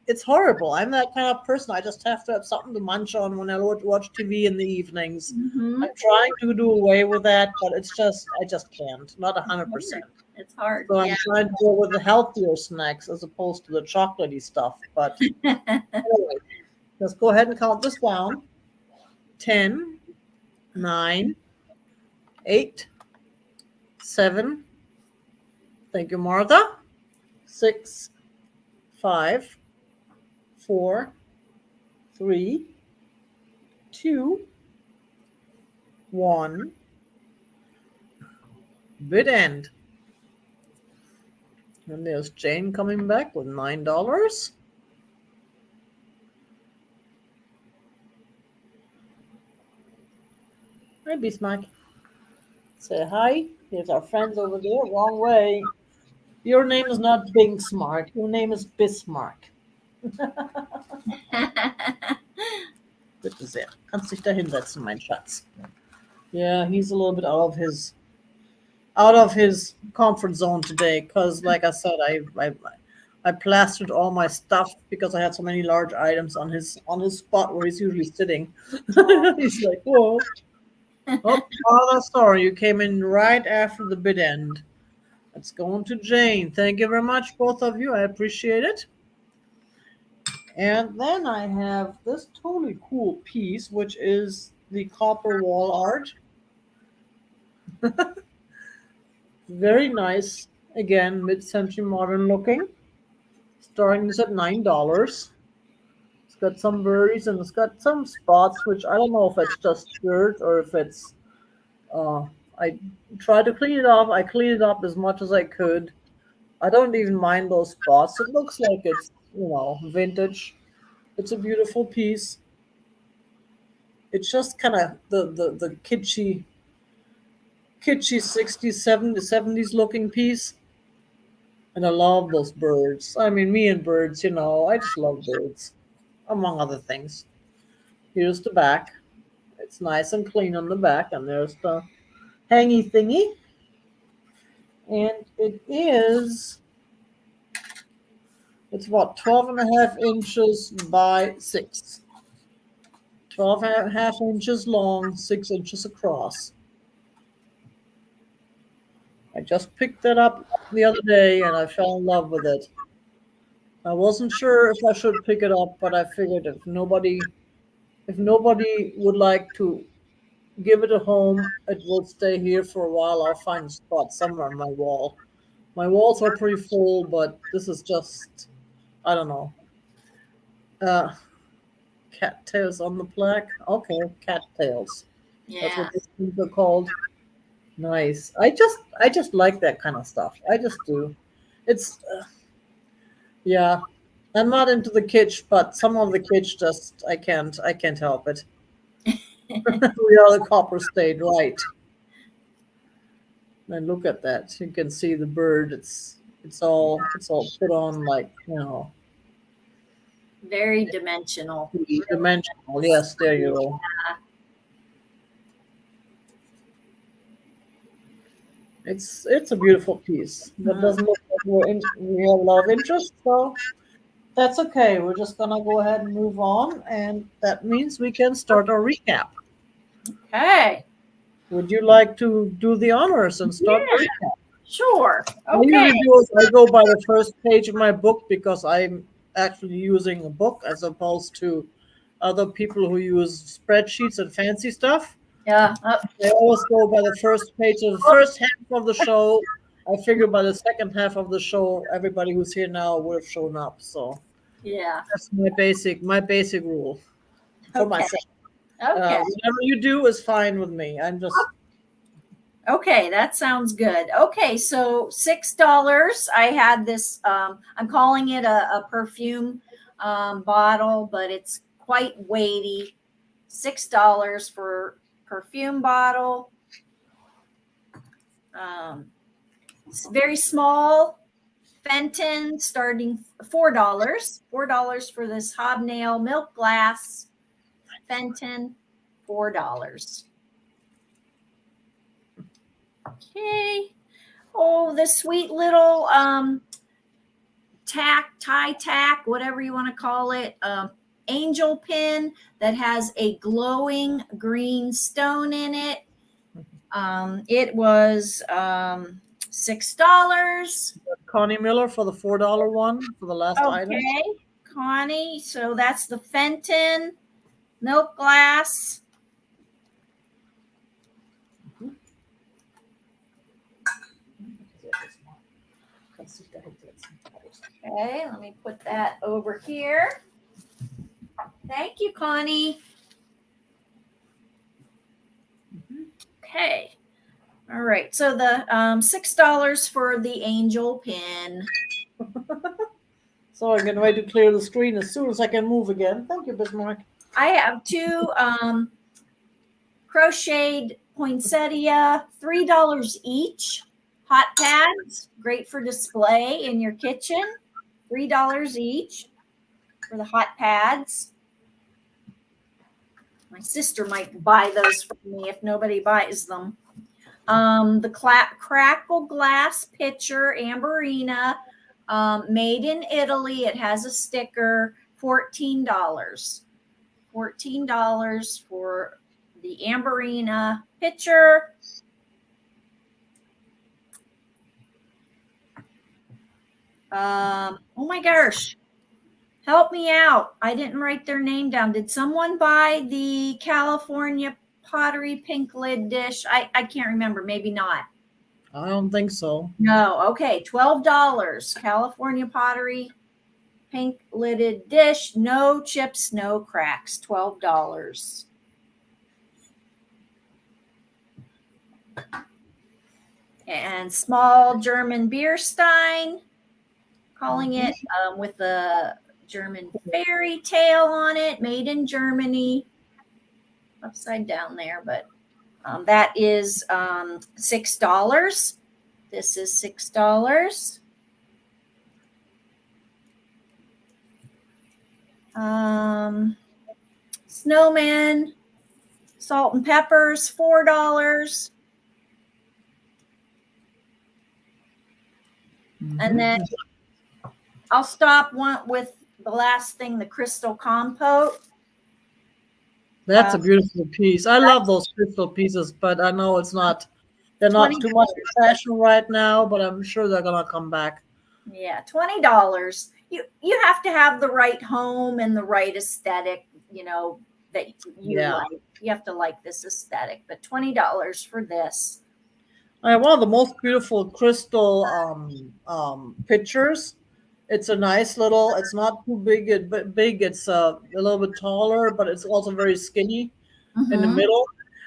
it's horrible. I'm that kind of person. I just have to have something to munch on when I watch TV in the evenings. Hmm. I'm trying to do away with that, but I just can't. Not 100%. It's hard. So I'm Yeah. trying to go with the healthier snacks as opposed to the chocolatey stuff. But anyway, let's go ahead and count this down. 10, 9, 8, 7. Thank you, Martha. 6, 5, 4, 3, 2, 1. Bid end. And there's Jane coming back with $9. Hi, Bismarck. Say hi. Here's our friends over there. Wrong way. Your name is not Bingsmark. Your name is Bismarck. Bitte sehr. Kannst dich da hinsetzen, mein Schatz. Yeah, he's a little bit out of his comfort zone today. Because, like I said, I plastered all my stuff because I had so many large items on his spot where he's usually sitting. He's like, whoa. Oh, Father, sorry, you came in right after the bid end. Let's go on to Jane. Thank you very much, both of you. I appreciate it. And then I have this totally cool piece, which is the copper wall art. Very nice. Again, mid-century modern looking. Starting this at $9. It's got some birdies and it's got some spots, which I don't know if it's just dirt or if it's I tried to clean it off. I cleaned it up as much as I could. I don't even mind those spots. It looks like it's, vintage. It's a beautiful piece. It's just kind of the kitschy 60s, 70s looking piece. And I love those birds. I mean, me and birds, I just love birds, among other things. Here's the back. It's nice and clean on the back. And there's the hangy thingy. And it's about 12 and a half inches by 6. 12 and a half inches long, 6 inches across. I just picked that up the other day and I fell in love with it. I wasn't sure if I should pick it up, but I figured if nobody would like to give it a home, it will stay here for a while. I'll find a spot somewhere on my wall. My walls are pretty full, but this is just, I don't know. Cattails on the plaque. Okay, cattails. That's Yeah. what these things are called. Nice. I just like that kind of stuff. I just do. It's yeah. I'm not into the kitsch, but some of the kitsch just I can't help it. We are the copper state, right? And look at that. You can see the bird. It's all put on like, Very dimensional. three-dimensional. Yes, there you go. It's a beautiful piece. That doesn't look like we have a lot of interest, so that's okay. We're just gonna go ahead and move on, and that means we can start our recap. Okay. Would you like to do the honors and start the recap? Sure. I Okay. usually do is I go by the first page of my book because I'm actually using a book as opposed to other people who use spreadsheets and fancy stuff. Yeah. They always go by the first page of the first half of the show. I figure by the second half of the show, everybody who's here now would have shown up. So Yeah. that's my basic rule for Okay. myself. Okay. Whatever you do is fine with me. I'm just Okay, that sounds good. Okay, so $6. I had this. I'm calling it a perfume bottle, but it's quite weighty. $6 for perfume bottle. It's very small. Fenton starting $4. $4 for this hobnail milk glass. Fenton, $4. Okay. Oh, the sweet little tie tack, whatever you want to call it, angel pin that has a glowing green stone in it. It was $6. Connie Miller for the $4 one for the last item. Okay, Connie. So that's the Fenton milk glass. Okay, let me put that over here. Thank you, Connie. Okay. All right. So the $6 for the angel pin. So I'm getting ready to clear the screen as soon as I can move again. Thank you, Bismarck. I have two crocheted poinsettia, $3 each. Hot pads, great for display in your kitchen. $3 each for the hot pads. My sister might buy those for me if nobody buys them. The crackle glass pitcher, Amberina, made in Italy. It has a sticker, $14. $14 for the Amberina pitcher. Oh my gosh. Help me out. I didn't write their name down. Did someone buy the California pottery pink lid dish? I can't remember. Maybe not. I don't think so. No. Okay. $12. California pottery pink lidded dish. No chips, no cracks. $12. And small German beer stein. Calling it with the German fairy tale on it, made in Germany. Upside down there, but that is $6. This is $6. Snowman, salt and peppers, $4. And then I'll stop with the last thing, the crystal compote. That's a beautiful piece. I love those crystal pieces, but I know they're not too much in fashion right now, but I'm sure they're gonna come back. Yeah, $20. You have to have the right home and the right aesthetic, that you like. You have to like this aesthetic, but $20 for this. I have one of the most beautiful crystal pictures. It's a nice little. It's not too big. It's a little bit taller, but it's also very skinny in the middle.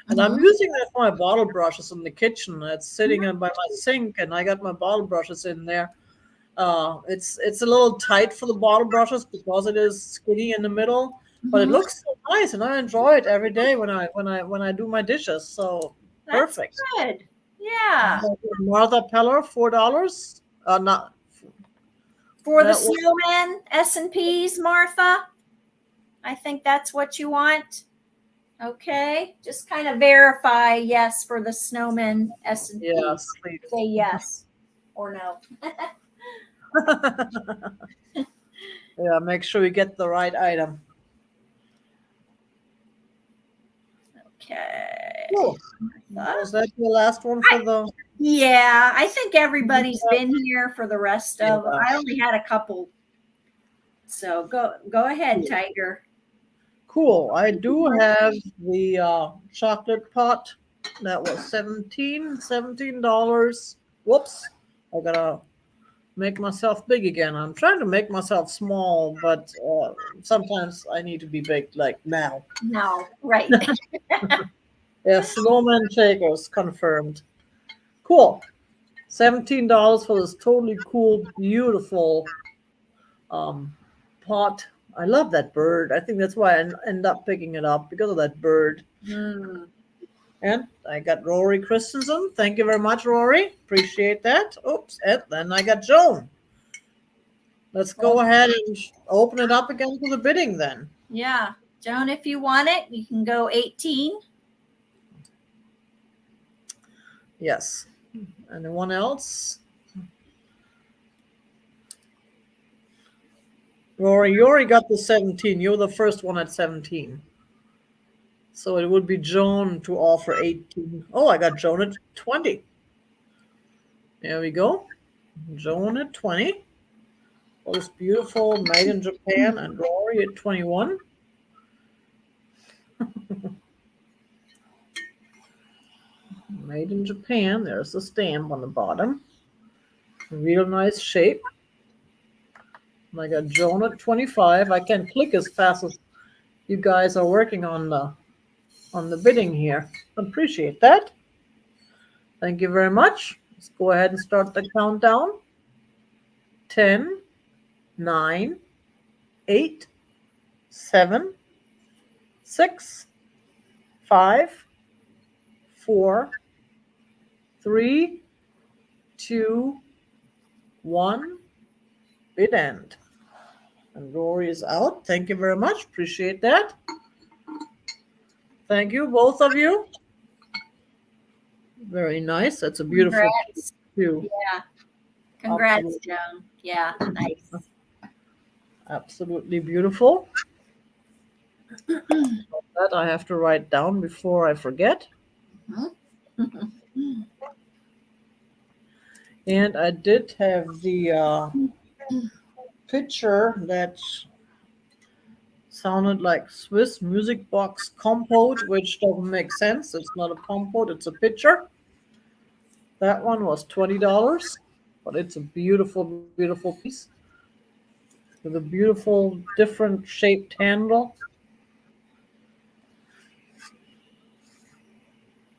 And I'm using that for my bottle brushes in the kitchen. It's sitting by my sink, and I got my bottle brushes in there. It's a little tight for the bottle brushes because it is skinny in the middle, but it looks so nice, and I enjoy it every day when I do my dishes. So That's perfect. Good. Yeah. Martha Peller, $4. Not for the snowman S&Ps, Martha. I think that's what you want. Okay, just kind of verify yes for the snowman S&Ps. Yes, please. Say yes or no. Yeah, make sure you get the right item. Okay. Cool. Was that the last one for the? Yeah, I think everybody's been here for the rest of. I only had a couple. So go ahead, Tiger. Cool. I do have the chocolate pot. That was $17. Whoops. I gotta make myself big again. I'm trying to make myself small, but sometimes I need to be big, like now. No, right. Yeah, snowman shakers confirmed. Cool. $17 for this totally cool, beautiful um, pot. I love that bird. I think that's why I end up picking it up because of that bird. Mm. And I got Rory Christensen. Thank you very much, Rory. Appreciate that. Oops. And then I got Joan. Let's go ahead and open it up again for the bidding then. Yeah. Joan, if you want it, you can go 18. Yes. Anyone else? Rory, you already got the 17. You're the first one at 17. So it would be Joan to offer 18. Oh, I got Joan at 20. There we go. Joan at 20. Well, it's beautiful, made in Japan, and Rory at 21. Made in Japan. There's the stamp on the bottom. Real nice shape. And I got Joan at 25. I can't click as fast as you guys are working on the bidding here. Appreciate that. Thank you very much. Let's go ahead and start the countdown. 10, 9, 8, 7, 6, 5, 4, 3, 2, 1. Bid end. And Rory is out. Thank you very much. Appreciate that. Thank you, both of you. Very nice. That's a beautiful piece too. Yeah. Congrats, Absolutely. Joan. Yeah, nice. Absolutely beautiful. That I have to write down before I forget. And I did have the picture that sounded like Swiss music box compote, which doesn't make sense. It's not a compote, it's a pitcher. That one was $20, but it's a beautiful, beautiful piece with a beautiful, different shaped handle.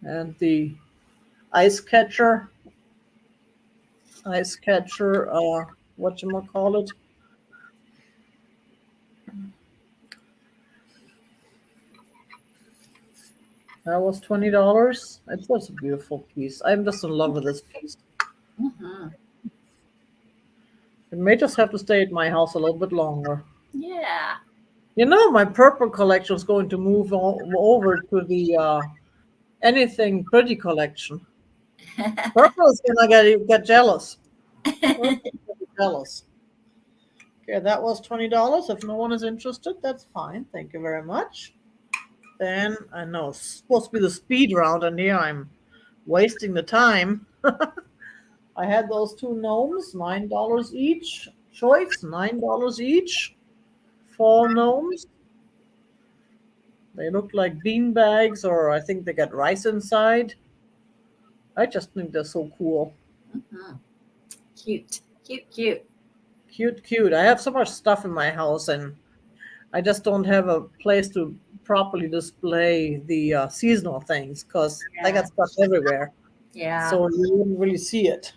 And the ice catcher, whatchamacallit. That was $20. It's just a beautiful piece. I'm just in love with this piece. Mm-hmm. It may just have to stay at my house a little bit longer. Yeah. You know, my purple collection is going to move over to the anything pretty collection. Purple is gonna get jealous. Purple's gonna get jealous. Okay, that was $20. If no one is interested, that's fine. Thank you very much. Then I know it's supposed to be the speed round, and here I'm wasting the time. I had those two gnomes, $9 each. Choice, $9 each. Fall gnomes. They look like bean bags, or I think they got rice inside. I just think they're so cool. Mm-hmm. Cute, cute, cute. Cute, cute. I have so much stuff in my house, and I just don't have a place to properly display the seasonal things because I got stuff everywhere. Yeah. So you wouldn't really see it.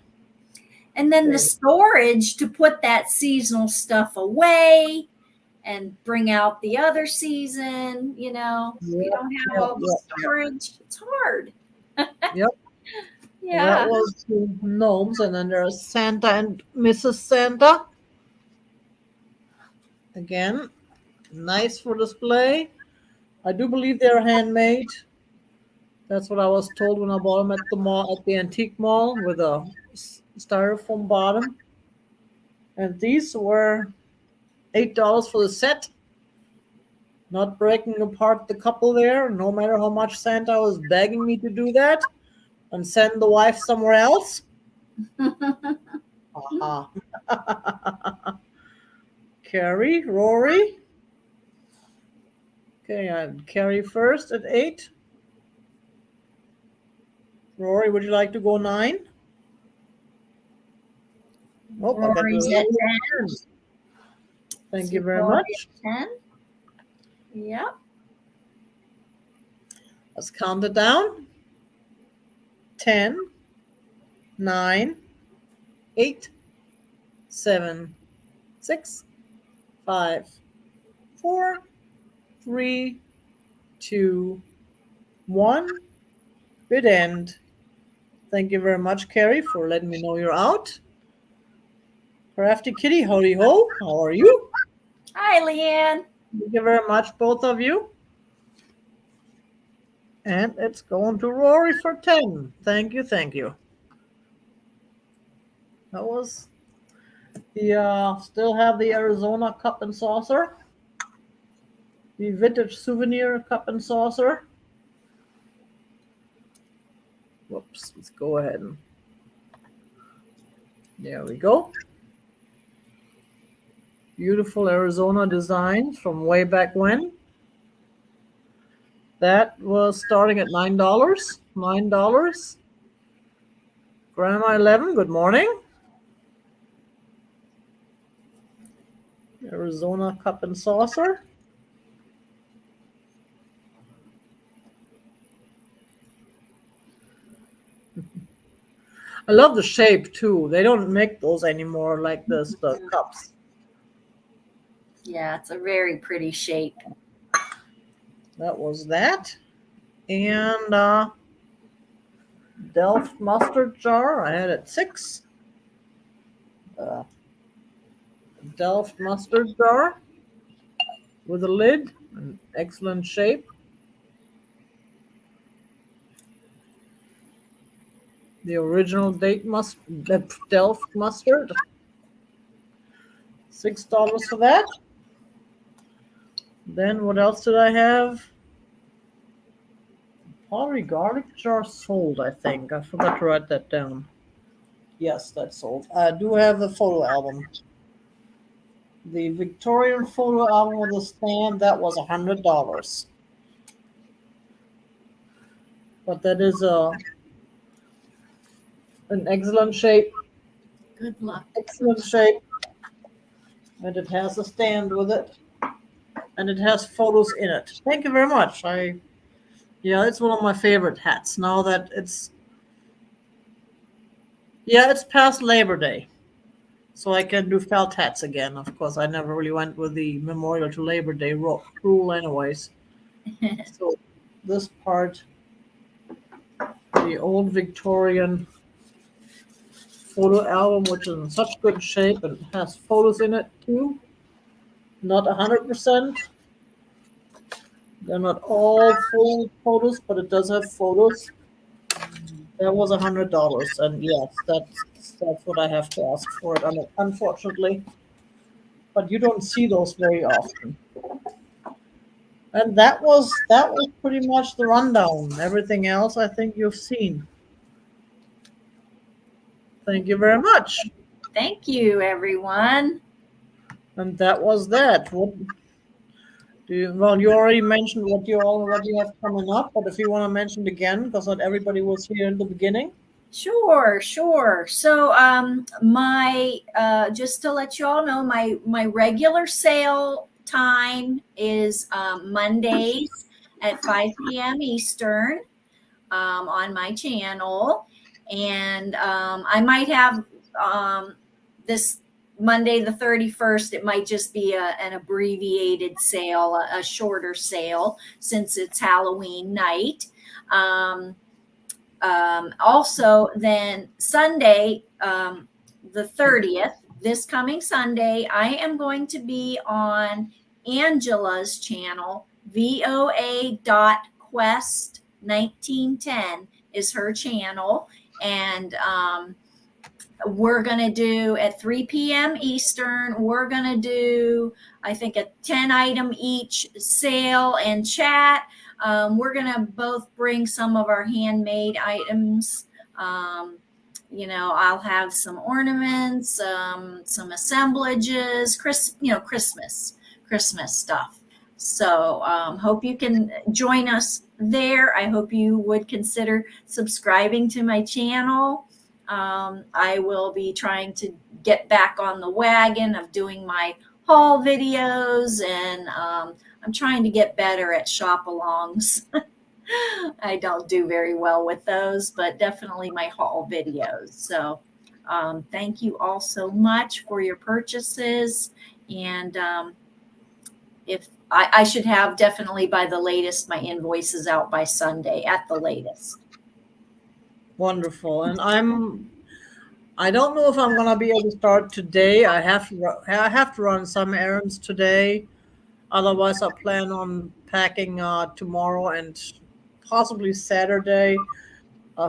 And then the storage to put that seasonal stuff away and bring out the other season, you know. If you don't have all the storage, it's hard. Yep. Yeah. That was the gnomes, and then there's Santa and Mrs. Santa. Again, nice for display. I do believe they're handmade. That's what I was told when I bought them at the mall, at the antique mall, with a styrofoam bottom. And these were $8 for the set. Not breaking apart the couple there, no matter how much Santa was begging me to do that and send the wife somewhere else. Aha. Carrie, Rory. Okay, I have Carrie first at 8. Rory, would you like to go 9? Oh, Rory's at 10. Thank you very much. 10. Yep. Let's count it down. 10, 9, 8, 7, 6, 5, 4, 3, 2, 1. Bid end. Thank you very much, Carrie, for letting me know you're out. Crafty Kitty, howdy ho. How are you? Hi, Leanne. Thank you very much, both of you. And it's going to Rory for 10. Thank you, thank you. That was the, still have the Arizona cup and saucer. The vintage souvenir cup and saucer. Whoops, let's go ahead and, there we go. Beautiful Arizona design from way back when. That was starting at $9. $9. Grandma 11, good morning. Arizona cup and saucer. I love the shape too. They don't make those anymore like this, the cups. Yeah, it's a very pretty shape. That was that. And Delft mustard jar, I had at 6. Delft mustard jar with a lid, an excellent shape. The original Delft mustard. $6 for that. Then what else did I have? Pottery garlic jar sold, I think. I forgot to write that down. Yes, that's sold. I do have the photo album. The Victorian photo album with a stand, that was $100. But that is an excellent shape. Good luck. Excellent shape. And it has a stand with it. And it has photos in it. Thank you very much. Yeah, it's one of my favorite hats. Now that it's past Labor Day. So I can do felt hats again. Of course, I never really went with the Memorial to Labor Day rule anyways. So this part, the old Victorian photo album, which is in such good shape and has photos in it too. Not 100%. They're not all full photos, but it does have photos. That was $100, and yes, that's what I have to ask for it, unfortunately. But you don't see those very often. And that was pretty much the rundown. Everything else I think you've seen. Thank you very much. Thank you, everyone. And that was that. Well, you already mentioned what you have coming up, but if you want to mention it again, because not everybody was here in the beginning. Sure. So, my just to let you all know, my regular sale time is Mondays at 5 p.m. Eastern on my channel, and I might have this Monday the 31st. It might just be an abbreviated sale, a shorter sale, since it's Halloween night. Also, then Sunday, the 30th, this coming Sunday, I am going to be on Angela's channel. voa.quest1910 is her channel. And we're going to do at 3 p.m. Eastern, we're going to do, I think, a 10 item each sale and chat. We're going to both bring some of our handmade items. I'll have some ornaments, some assemblages, Christmas stuff. So hope you can join us there. I hope you would consider subscribing to my channel. I will be trying to get back on the wagon of doing my haul videos, and I'm trying to get better at shop alongs. I don't do very well with those, but definitely my haul videos. So thank you all so much for your purchases. And if I should have definitely by the latest my invoices out by Sunday at the latest. Wonderful. And I don't know if I'm gonna be able to start today. I have to run some errands today. Otherwise, I plan on packing tomorrow and possibly Saturday.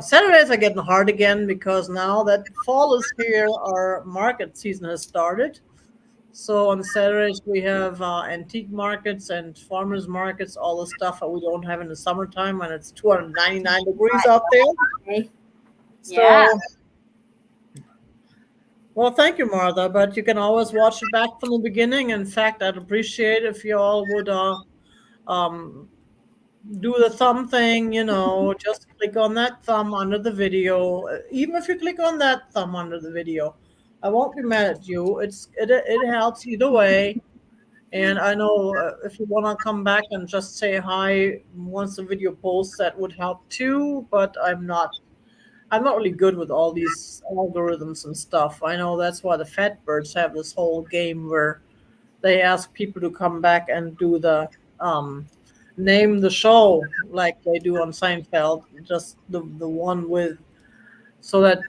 Saturdays are getting hard again because now that fall is here, our market season has started. So on Saturdays we have antique markets and farmers markets, all the stuff that we don't have in the summertime when it's 299 degrees out there. Okay. Yeah. So, well, thank you, Martha. But you can always watch it back from the beginning. In fact, I'd appreciate if you all would um, do the thumb thing. Just click on that thumb under the video. Even if you click on that thumb under the video, I won't be mad at you. It helps either way. And I know if you want to come back and just say hi once the video posts, that would help too. But I'm not really good with all these algorithms and stuff. I know that's why the fat birds have this whole game where they ask people to come back and do the name the show like they do on Seinfeld, just the one with so that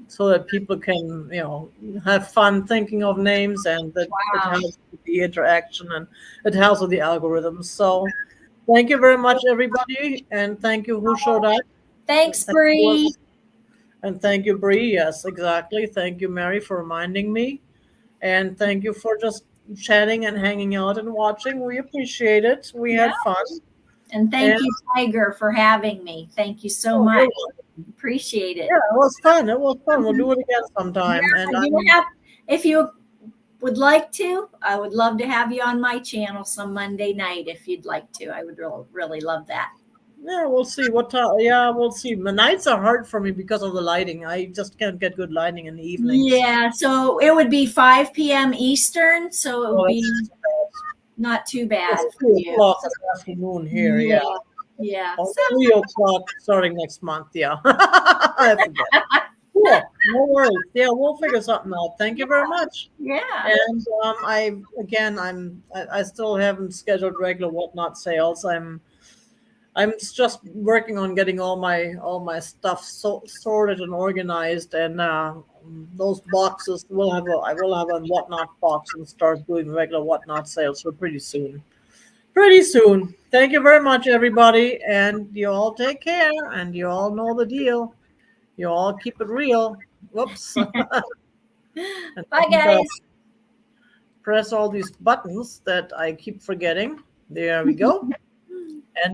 so that people can have fun thinking of names, and that it Wow. helps with the interaction and it helps with the algorithms. So thank you very much, everybody, and thank you who showed up. Thanks, Thank you, Bree. and thank you, Bree. Yes, exactly. Thank you, Mary, for reminding me. And thank you for just chatting and hanging out and watching. We appreciate it. We Yeah. had fun. And And thank you, Tiger, for having me. Thank you so oh, much. Appreciate it. yeah, it was fun. It was fun. We'll do it again sometime. And You have, if you would like to, I would love to have you on my channel some Monday night if you'd like to. I would really love that. yeah, we'll see what time. Yeah, we'll see. The nights are hard for me because of the lighting. I just can't get good lighting in the evenings. Yeah, so it would be 5 p.m. Eastern, so it would Oh, be not too bad it's for 2 you. o'clock in the afternoon here. Yeah, Yeah. yeah. Oh, So 3 o'clock starting next month. Yeah. I forget. Cool. No worries. Yeah, we'll figure something out. Thank you very much. yeah. And I still haven't scheduled regular whatnot sales. I'm just working on getting all my stuff sorted and organized, and those boxes I will have a whatnot box and start doing regular whatnot sales for pretty soon. Pretty soon. Thank you very much, everybody, and you all take care, and you all know the deal. You all keep it real. Whoops. And Bye, guys. press all these buttons that I keep forgetting. There we go.